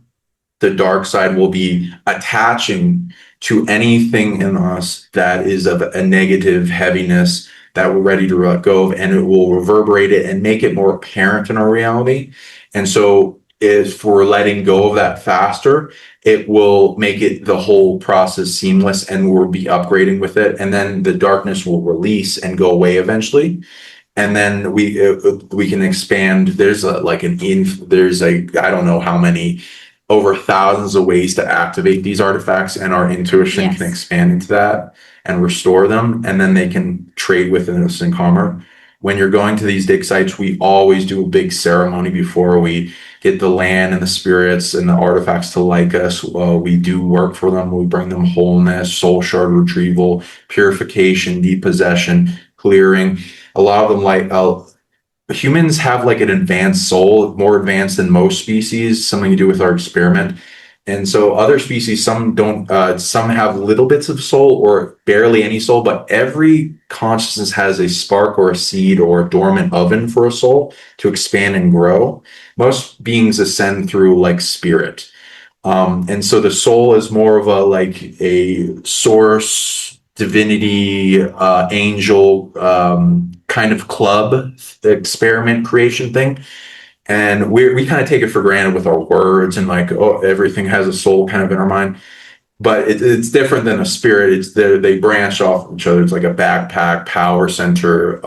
The dark side will be attaching to anything in us that is of a negative heaviness that we're ready to let go of, and it will reverberate it and make it more apparent in our reality. And so if we're letting go of that faster, it will make it the whole process seamless, and we'll be upgrading with it. And then the darkness will release and go away eventually. And then we can expand. There's there's I don't know how many, over thousands of ways to activate these artifacts, and our intuition can expand into that and restore them, and then they can trade within us in karma. When you're going to these dig sites, we always do a big ceremony before we get the land and the spirits and the artifacts to like us. We do work for them. We bring them wholeness, soul shard retrieval, purification, depossession, clearing. A lot of them humans have like an advanced soul, more advanced than most species, something to do with our experiment. And so other species, some don't, some have little bits of soul or barely any soul, but every consciousness has a spark or a seed or a dormant oven for a soul to expand and grow. Most beings ascend through like spirit. And so the soul is more of a source, divinity, angel, kind of club experiment creation thing. And we kind of take it for granted with our words and like, oh, everything has a soul kind of in our mind. But it's different than a spirit. They branch off each other. It's like a backpack, power center,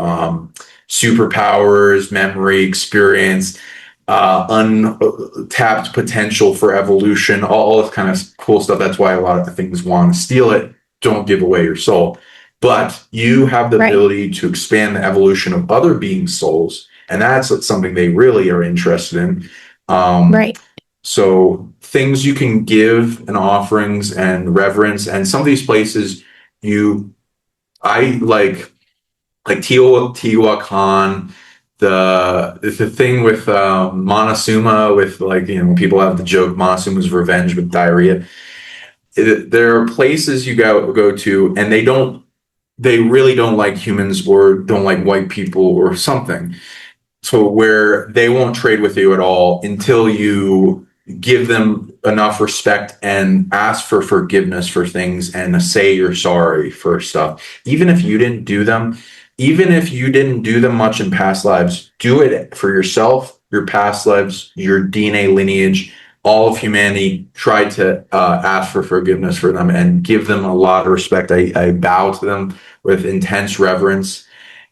superpowers, memory, experience, untapped potential for evolution, all this kind of cool stuff. That's why a lot of the things want to steal it. Don't give away your soul. But you have the ability to expand the evolution of other beings' souls. And that's something they really are interested in. So things you can give and offerings and reverence. And some of these places I like Teotihuacan, the thing with Montezuma, with like people have the joke Montezuma's revenge with diarrhea. There are places you go to, and they really don't like humans or don't like white people or something. So where they won't trade with you at all until you give them enough respect and ask for forgiveness for things and say you're sorry for stuff. Even if you didn't do them much in past lives, do it for yourself, your past lives, your DNA lineage, all of humanity. Try to ask for forgiveness for them and give them a lot of respect. I bow to them with intense reverence,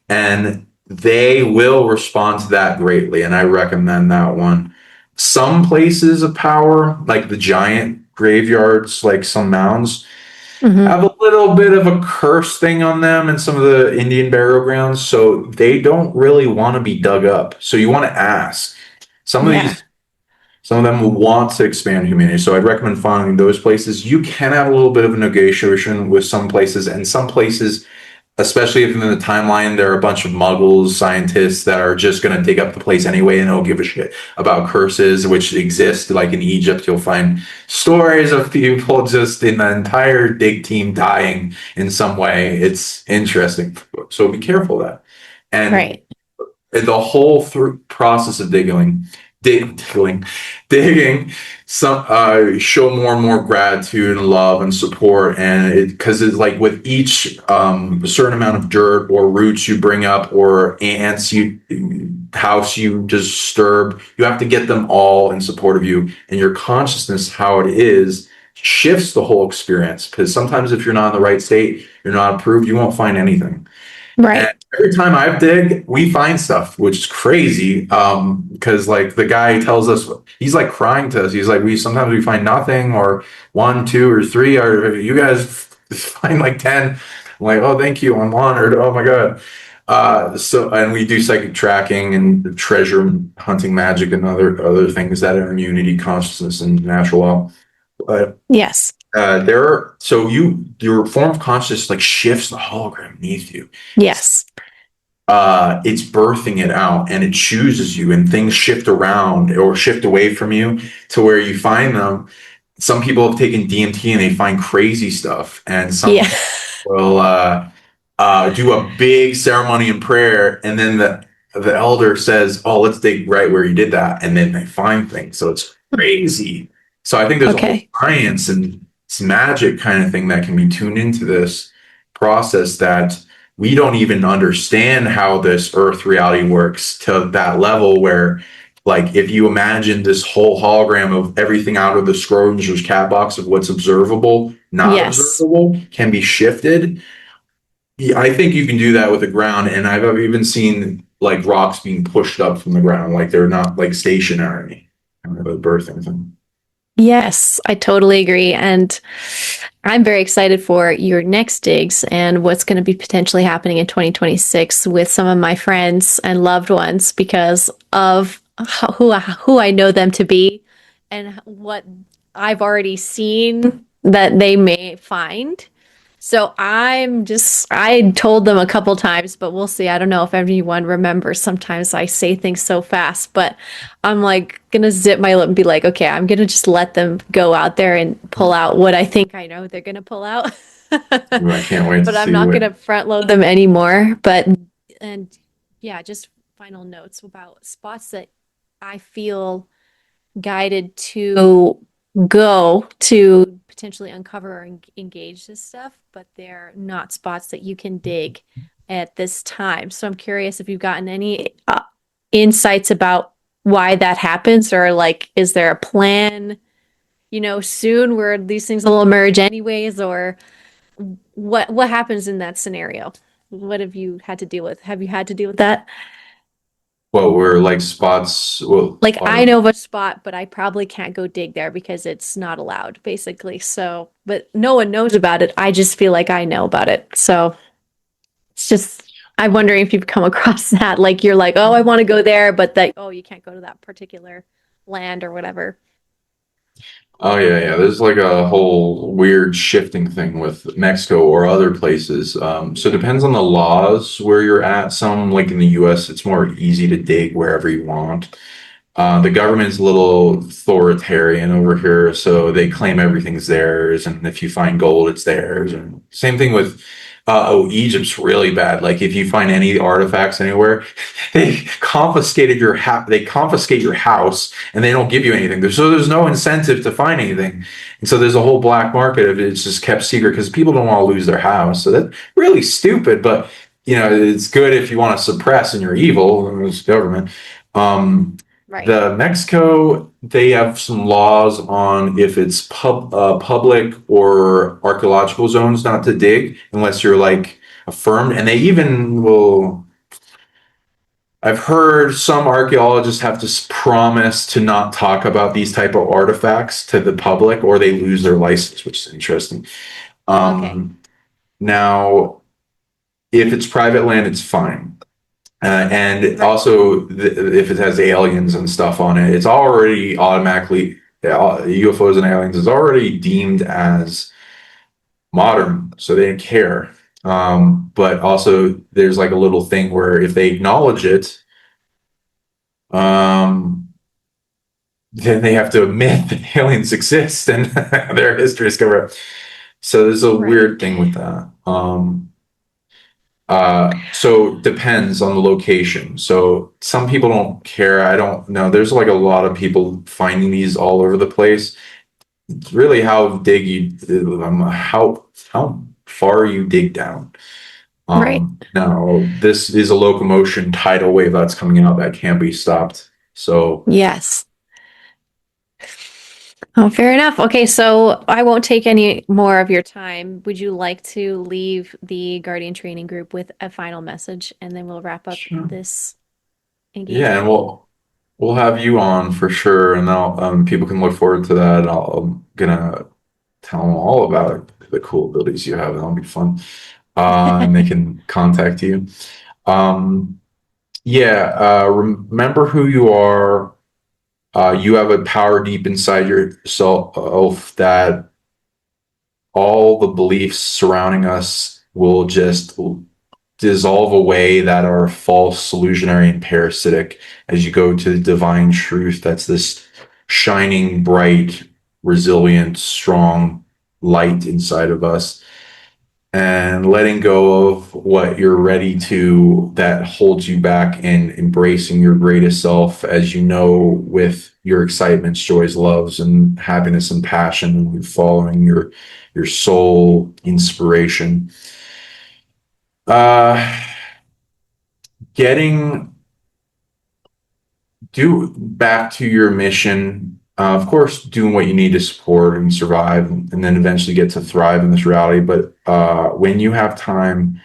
and they will respond to that greatly. And I recommend that one. Some places of power, like the giant graveyards, like some mounds, Hmm. have a little bit of a curse thing on them and some of the Indian burial grounds. So they don't really want to be dug up. So you want to ask. Some of Yeah. these, some of them will want to expand humanity. So I'd recommend finding those places. You can have a little bit of a negotiation with some places, and some places, especially if in the timeline there are a bunch of muggles, scientists that are just going to dig up the place anyway and don't give a shit about curses, which exist. Like in Egypt, you'll find stories of people just in the entire dig team dying in some way. It's interesting. So be careful of that. And Right. the whole process of digging, digging, some show more and more gratitude and love and support, and it because it's like with each certain amount of dirt or roots you bring up or ants you house you disturb, you have to get them all in support of you, and your consciousness, how it is, shifts the whole experience. Because sometimes if you're not in the right state, you're not approved, you won't find anything. And Right. every time I dig, we find stuff, which is crazy. Because like the guy tells us, he's like crying to us. He's like, we sometimes we find nothing, or one, two, or three. Or you guys find like 10. I'm like, oh, thank you. I'm honored. Oh my god. So and we do psychic tracking and treasure hunting magic and other things that are in unity, consciousness, and natural law. But Yes. your form of consciousness like shifts the hologram beneath you. Yes. It's birthing it out and it chooses you, and things shift around or shift away from you to where you find them. Some people have taken DMT and they find crazy stuff, and some Yeah. people will do a big ceremony and prayer, and then the elder says, "Oh, let's dig right where you did that," and then they find things. So it's crazy. So I think there's a whole Okay. science and it's magic kind of thing that can be tuned into this process that we don't even understand how this earth reality works to that level where, like, if you imagine this whole hologram of everything out of the Schrodinger's cat box of what's observable, not Yes. observable, can be shifted. Yeah, I think you can do that with the ground, and I've even seen like rocks being pushed up from the ground, like they're not like stationary, kind of a birthing thing. Yes, I totally agree. And I'm very excited for your next digs and what's going to be potentially happening in 2026 with some of my friends and loved ones because of who I know them to be and what I've already seen that they may find. So I told them a couple times, but we'll see. I don't know if everyone remembers. Sometimes I say things so fast, but I'm like gonna zip my lip and be like, okay, I'm gonna just let them go out there and pull out what I think I know they're gonna pull out. I can't wait to But I'm see not what. gonna front load them anymore. And yeah, just final notes about spots that I feel guided to go to potentially uncover or engage this stuff, but they're not spots that you can dig at this time. So I'm curious if you've gotten any insights about why that happens, or like, is there a plan, soon where these things will emerge anyways, or what happens in that scenario? What have you had to deal with? Have you had to deal with that? Well, we're like spots. Well, Like I know of a spot, but I probably can't go dig there because it's not allowed, basically. So, but no one knows about it. I just feel like I know about it. So it's just, I'm wondering if you've come across that. Like you're like, oh, I want to go there, but that, oh, you can't go to that particular land or whatever. Oh yeah, yeah. There's like a whole weird shifting thing with Mexico or other places. So it depends on the laws where you're at. Some, like in the U.S., it's more easy to dig wherever you want. The government's a little authoritarian over here, so they claim everything's theirs, and if you find gold, it's theirs. And same thing with Egypt's really bad. Like if you find any artifacts anywhere, they they confiscate your house, and they don't give you anything. So there's no incentive to find anything, and so there's a whole black market of it's just kept secret because people don't want to lose their house. So that's really stupid, but it's good if you want to suppress and you're evil. It's government. Um, Right. the Mexico, they have some laws on if it's public or archaeological zones not to dig unless you're like affirmed. And they even will. I've heard some archaeologists have to promise to not talk about these type of artifacts to the public, or they lose their license, which is interesting. Okay. Um, Now, if it's private land, it's fine. And Right. also, if it has aliens and stuff on it, it's already automatically UFOs and aliens is already deemed as modern, so they didn't care. But also, there's like a little thing where if they acknowledge it, um, then they have to admit that aliens exist and their history is covered up. So there's a Right. weird thing with that. So it depends on the location. So some people don't care. I don't know. There's like a lot of people finding these all over the place. It's really how far you dig down. Right. Now this is a locomotion tidal wave that's coming out that can't be stopped. So Yes. Oh, fair enough. Okay, so I won't take any more of your time. Would you like to leave the Guardian Training Group with a final message and then we'll wrap up sure. this Yeah, and engagement? we'll have you on for sure, and I'll people can look forward to that. I'm gonna tell them all about the cool abilities you have, and that'll be fun. And they can contact you. Um, yeah, remember who you are. You have a power deep inside yourself that all the beliefs surrounding us will just dissolve away that are false, illusionary, and parasitic as you go to the divine truth. That's this shining, bright, resilient, strong light inside of us, and letting go of what you're ready to that holds you back and embracing your greatest self as you know with your excitements, joys, loves, and happiness and passion, and following your soul inspiration. uh Getting do back to your mission. Of course, doing what you need to support and survive, and then eventually get to thrive in this reality. But when you have time,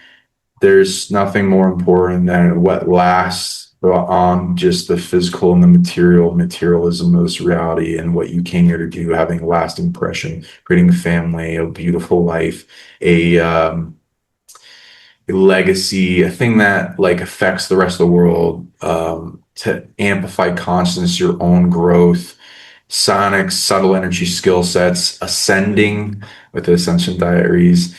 there's nothing more important than what lasts on just the physical and the materialism of this reality, and what you came here to do, having a lasting impression, creating a family, a beautiful life, a legacy, a thing that like affects the rest of the world, to amplify consciousness, your own growth, sonic, subtle energy skill sets, ascending with the Ascension Diaries,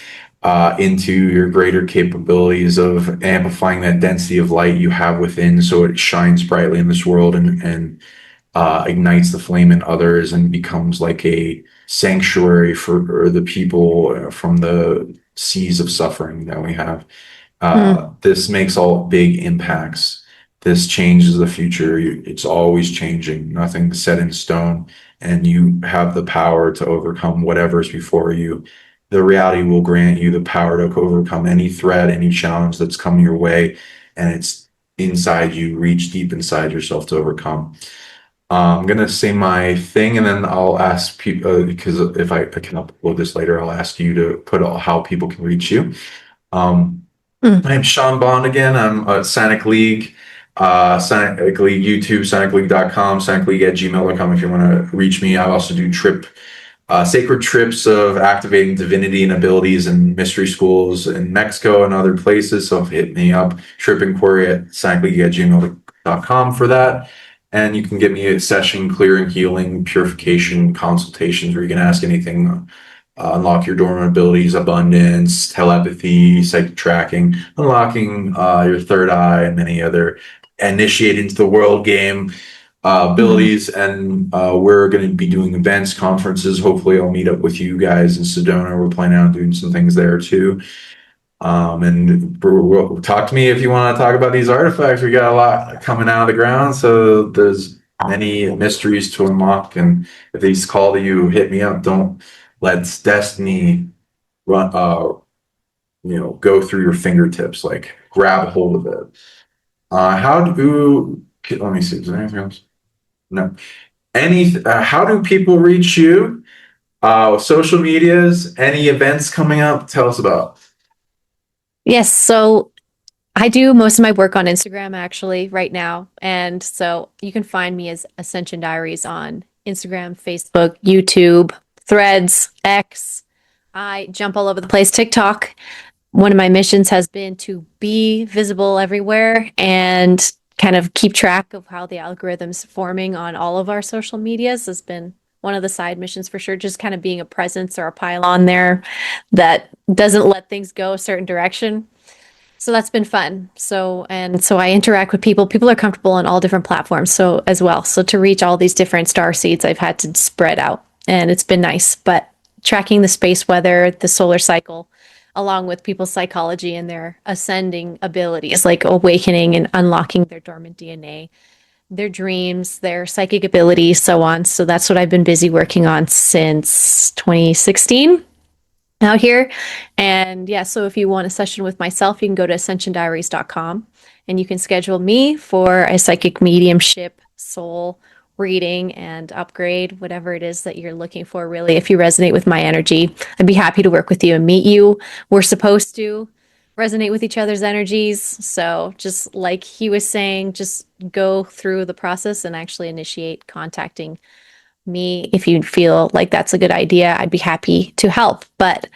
into your greater capabilities of amplifying that density of light you have within so it shines brightly in this world and ignites the flame in others and becomes like a sanctuary for the people from the seas of suffering that we have. Hmm. This makes all big impacts. This changes the future. It's always changing. Nothing's set in stone, and you have the power to overcome whatever's before you. The reality will grant you the power to overcome any threat, any challenge that's coming your way, and it's inside you. Reach deep inside yourself to overcome. I'm gonna say my thing, and then I'll ask people because if I can upload this later, I'll ask you to put all, how people can reach you. Um, Hmm. my name's Sean Bond again. I'm at Sonic League, Sonic League YouTube, sonicleague.com, sonicleague@gmail.com if you want to reach me. I also do sacred trips of activating divinity and abilities in mystery schools in Mexico and other places. So hit me up, trip inquiry at sonicleague@gmail.com for that. And you can get me a session, clearing, healing, purification, consultations, where you can ask anything, unlock your dormant abilities, abundance, telepathy, psychic tracking, unlocking your third eye, and many other initiate into the world game Mhm. abilities. And we're going to be doing events, conferences. Hopefully, I'll meet up with you guys in Sedona. We're planning on doing some things there too. And talk to me if you want to talk about these artifacts. We got a lot coming out of the ground, so there's many mysteries to unlock. And if these call to you, hit me up. Don't let destiny run, go through your fingertips. Like grab a hold of it. How do? Let me see. Is there anything else? No. How do people reach you? Social medias, any events coming up? Tell us about. Yes, so I do most of my work on Instagram actually right now. And so you can find me as Ascension Diaries on Instagram, Facebook, YouTube, Threads, X. I jump all over the place. TikTok. One of my missions has been to be visible everywhere and kind of keep track of how the algorithm's forming on all of our social medias has been one of the side missions for sure. Just kind of being a presence or a pylon there that doesn't let things go a certain direction. So that's been fun. So I interact with people. People are comfortable on all different platforms so as well. So to reach all these different star seeds, I've had to spread out and it's been nice. But tracking the space weather, the solar cycle, along with people's psychology and their ascending abilities, like awakening and unlocking their dormant DNA, their dreams, their psychic abilities, so on. So that's what I've been busy working on since 2016 out here. And yeah, so if you want a session with myself, you can go to ascensiondiaries.com and you can schedule me for a psychic mediumship soul reading and upgrade, whatever it is that you're looking for, really. If you resonate with my energy, I'd be happy to work with you and meet you. We're supposed to resonate with each other's energies. So just like he was saying, just go through the process and actually initiate contacting me if you feel like that's a good idea. I'd be happy to help. But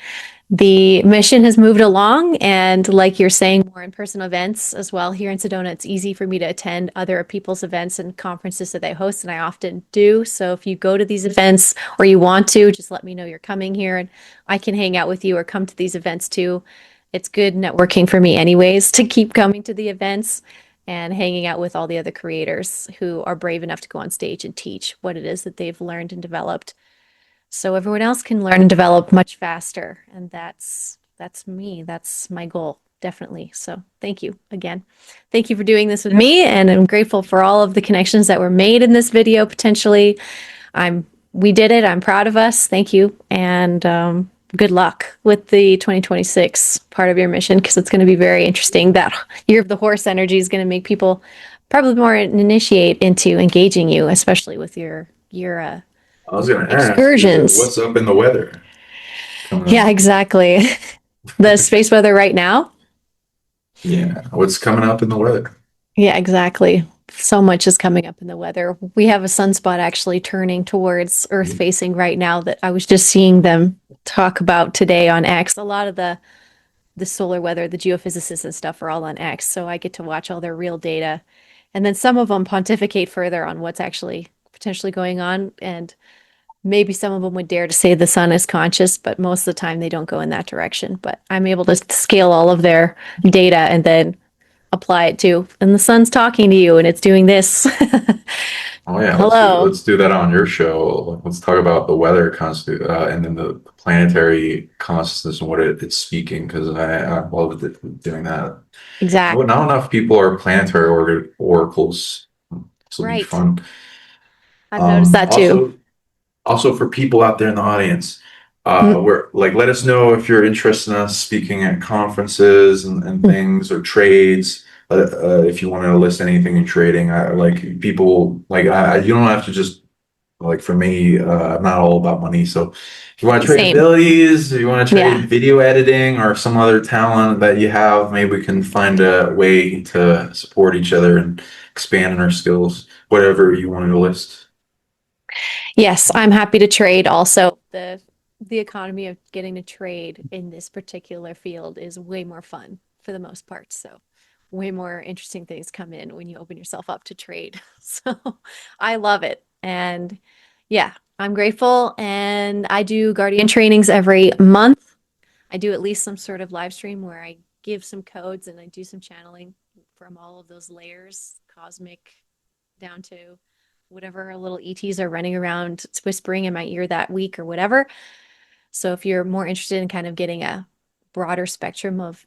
the mission has moved along, and like you're saying, more in person events as well. Here in Sedona, it's easy for me to attend other people's events and conferences that they host, and I often do. So if you go to these events or you want to, just let me know you're coming here and I can hang out with you or come to these events too. It's good networking for me, anyways, to keep coming to the events and hanging out with all the other creators who are brave enough to go on stage and teach what it is that they've learned and developed so everyone else can learn and develop much faster. And that's me. That's my goal, definitely. So thank you again. Thank you for doing this with me, and I'm grateful for all of the connections that were made in this video potentially. I'm we did it. I'm proud of us. Thank you. And good luck with the 2026 part of your mission because it's going to be very interesting. That year of the horse energy is going to make people probably more initiate into engaging you, especially with your I was going to ask, excursions. what's up in the weather coming Yeah, up? exactly. The space weather right now. Yeah, what's coming up in the weather? Yeah, exactly. So much is coming up in the weather. We have a sunspot actually turning towards Earth facing right now that I was just seeing them talk about today on X. A lot of the solar weather, the geophysicists and stuff are all on X, so I get to watch all their real data. And then some of them pontificate further on what's actually potentially going on and maybe some of them would dare to say the sun is conscious, but most of the time they don't go in that direction. But I'm able to scale all of their data and then apply it to, and the sun's talking to you and it's doing this. Oh yeah, Hello. let's do that on your show. Let's talk about the weather constant and then the planetary consciousness and what it's speaking because I love doing that. No, Exactly. not enough people are planetary oracles. This will be Right. fun. I've noticed that too. Also for people out there in the audience, Mm, we're like, let us know if you're interested in us speaking at conferences and mm. things or trades. If you want to list anything in trading, I like people like you don't have to just like for me, I'm not all about money. So if you want to trade Same. abilities, if you want to Yeah. trade video editing or some other talent that you have, maybe we can find a way to support each other and expand in our skills, whatever you want to list. Yes, I'm happy to trade also. The economy of getting to trade in this particular field is way more fun for the most part. So way more interesting things come in when you open yourself up to trade. So I love it. And yeah, I'm grateful. And I do guardian trainings every month. I do at least some sort of live stream where I give some codes and I do some channeling from all of those layers, cosmic down to whatever little ETs are running around whispering in my ear that week or whatever. So if you're more interested in kind of getting a broader spectrum of,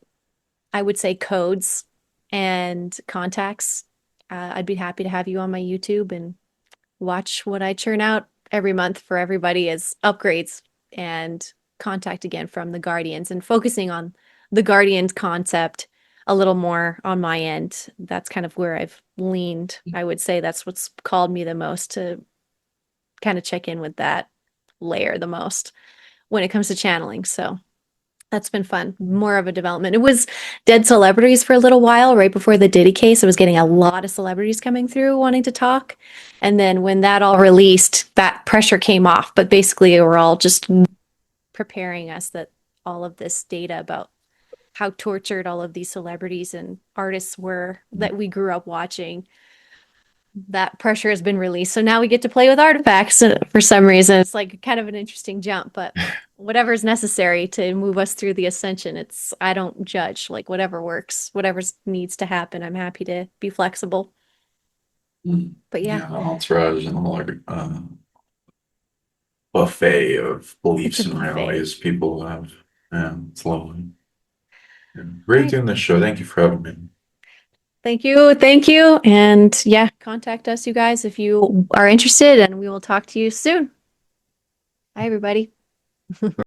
I would say, codes and contacts, I'd be happy to have you on my YouTube and watch what I churn out every month for everybody as upgrades and contact again from the Guardians and focusing on the Guardians concept a little more on my end. That's kind of where I've leaned. I would say that's what's called me the most to kind of check in with that layer the most when it comes to channeling. So that's been fun. More of a development. It was dead celebrities for a little while, right before the Diddy case. I was getting a lot of celebrities coming through wanting to talk. And then when that all released, that pressure came off. But basically, we're all just preparing us that all of this data about how tortured all of these celebrities and artists were that we grew up watching, that pressure has been released. So now we get to play with artifacts for some reason. It's like kind of an interesting jump, but whatever's necessary to move us through the ascension, it's, I don't judge, like whatever works, whatever needs to happen. I'm happy to be flexible. But yeah, Yeah, an entourage and like buffet of it's a beliefs and buffet. realities people have. Yeah, it's lovely. Yeah. All Great right. doing this show. Thank you for having me. Thank you. Thank you. And yeah, contact us, you guys, if you are interested, and we will talk to you soon. Bye, everybody.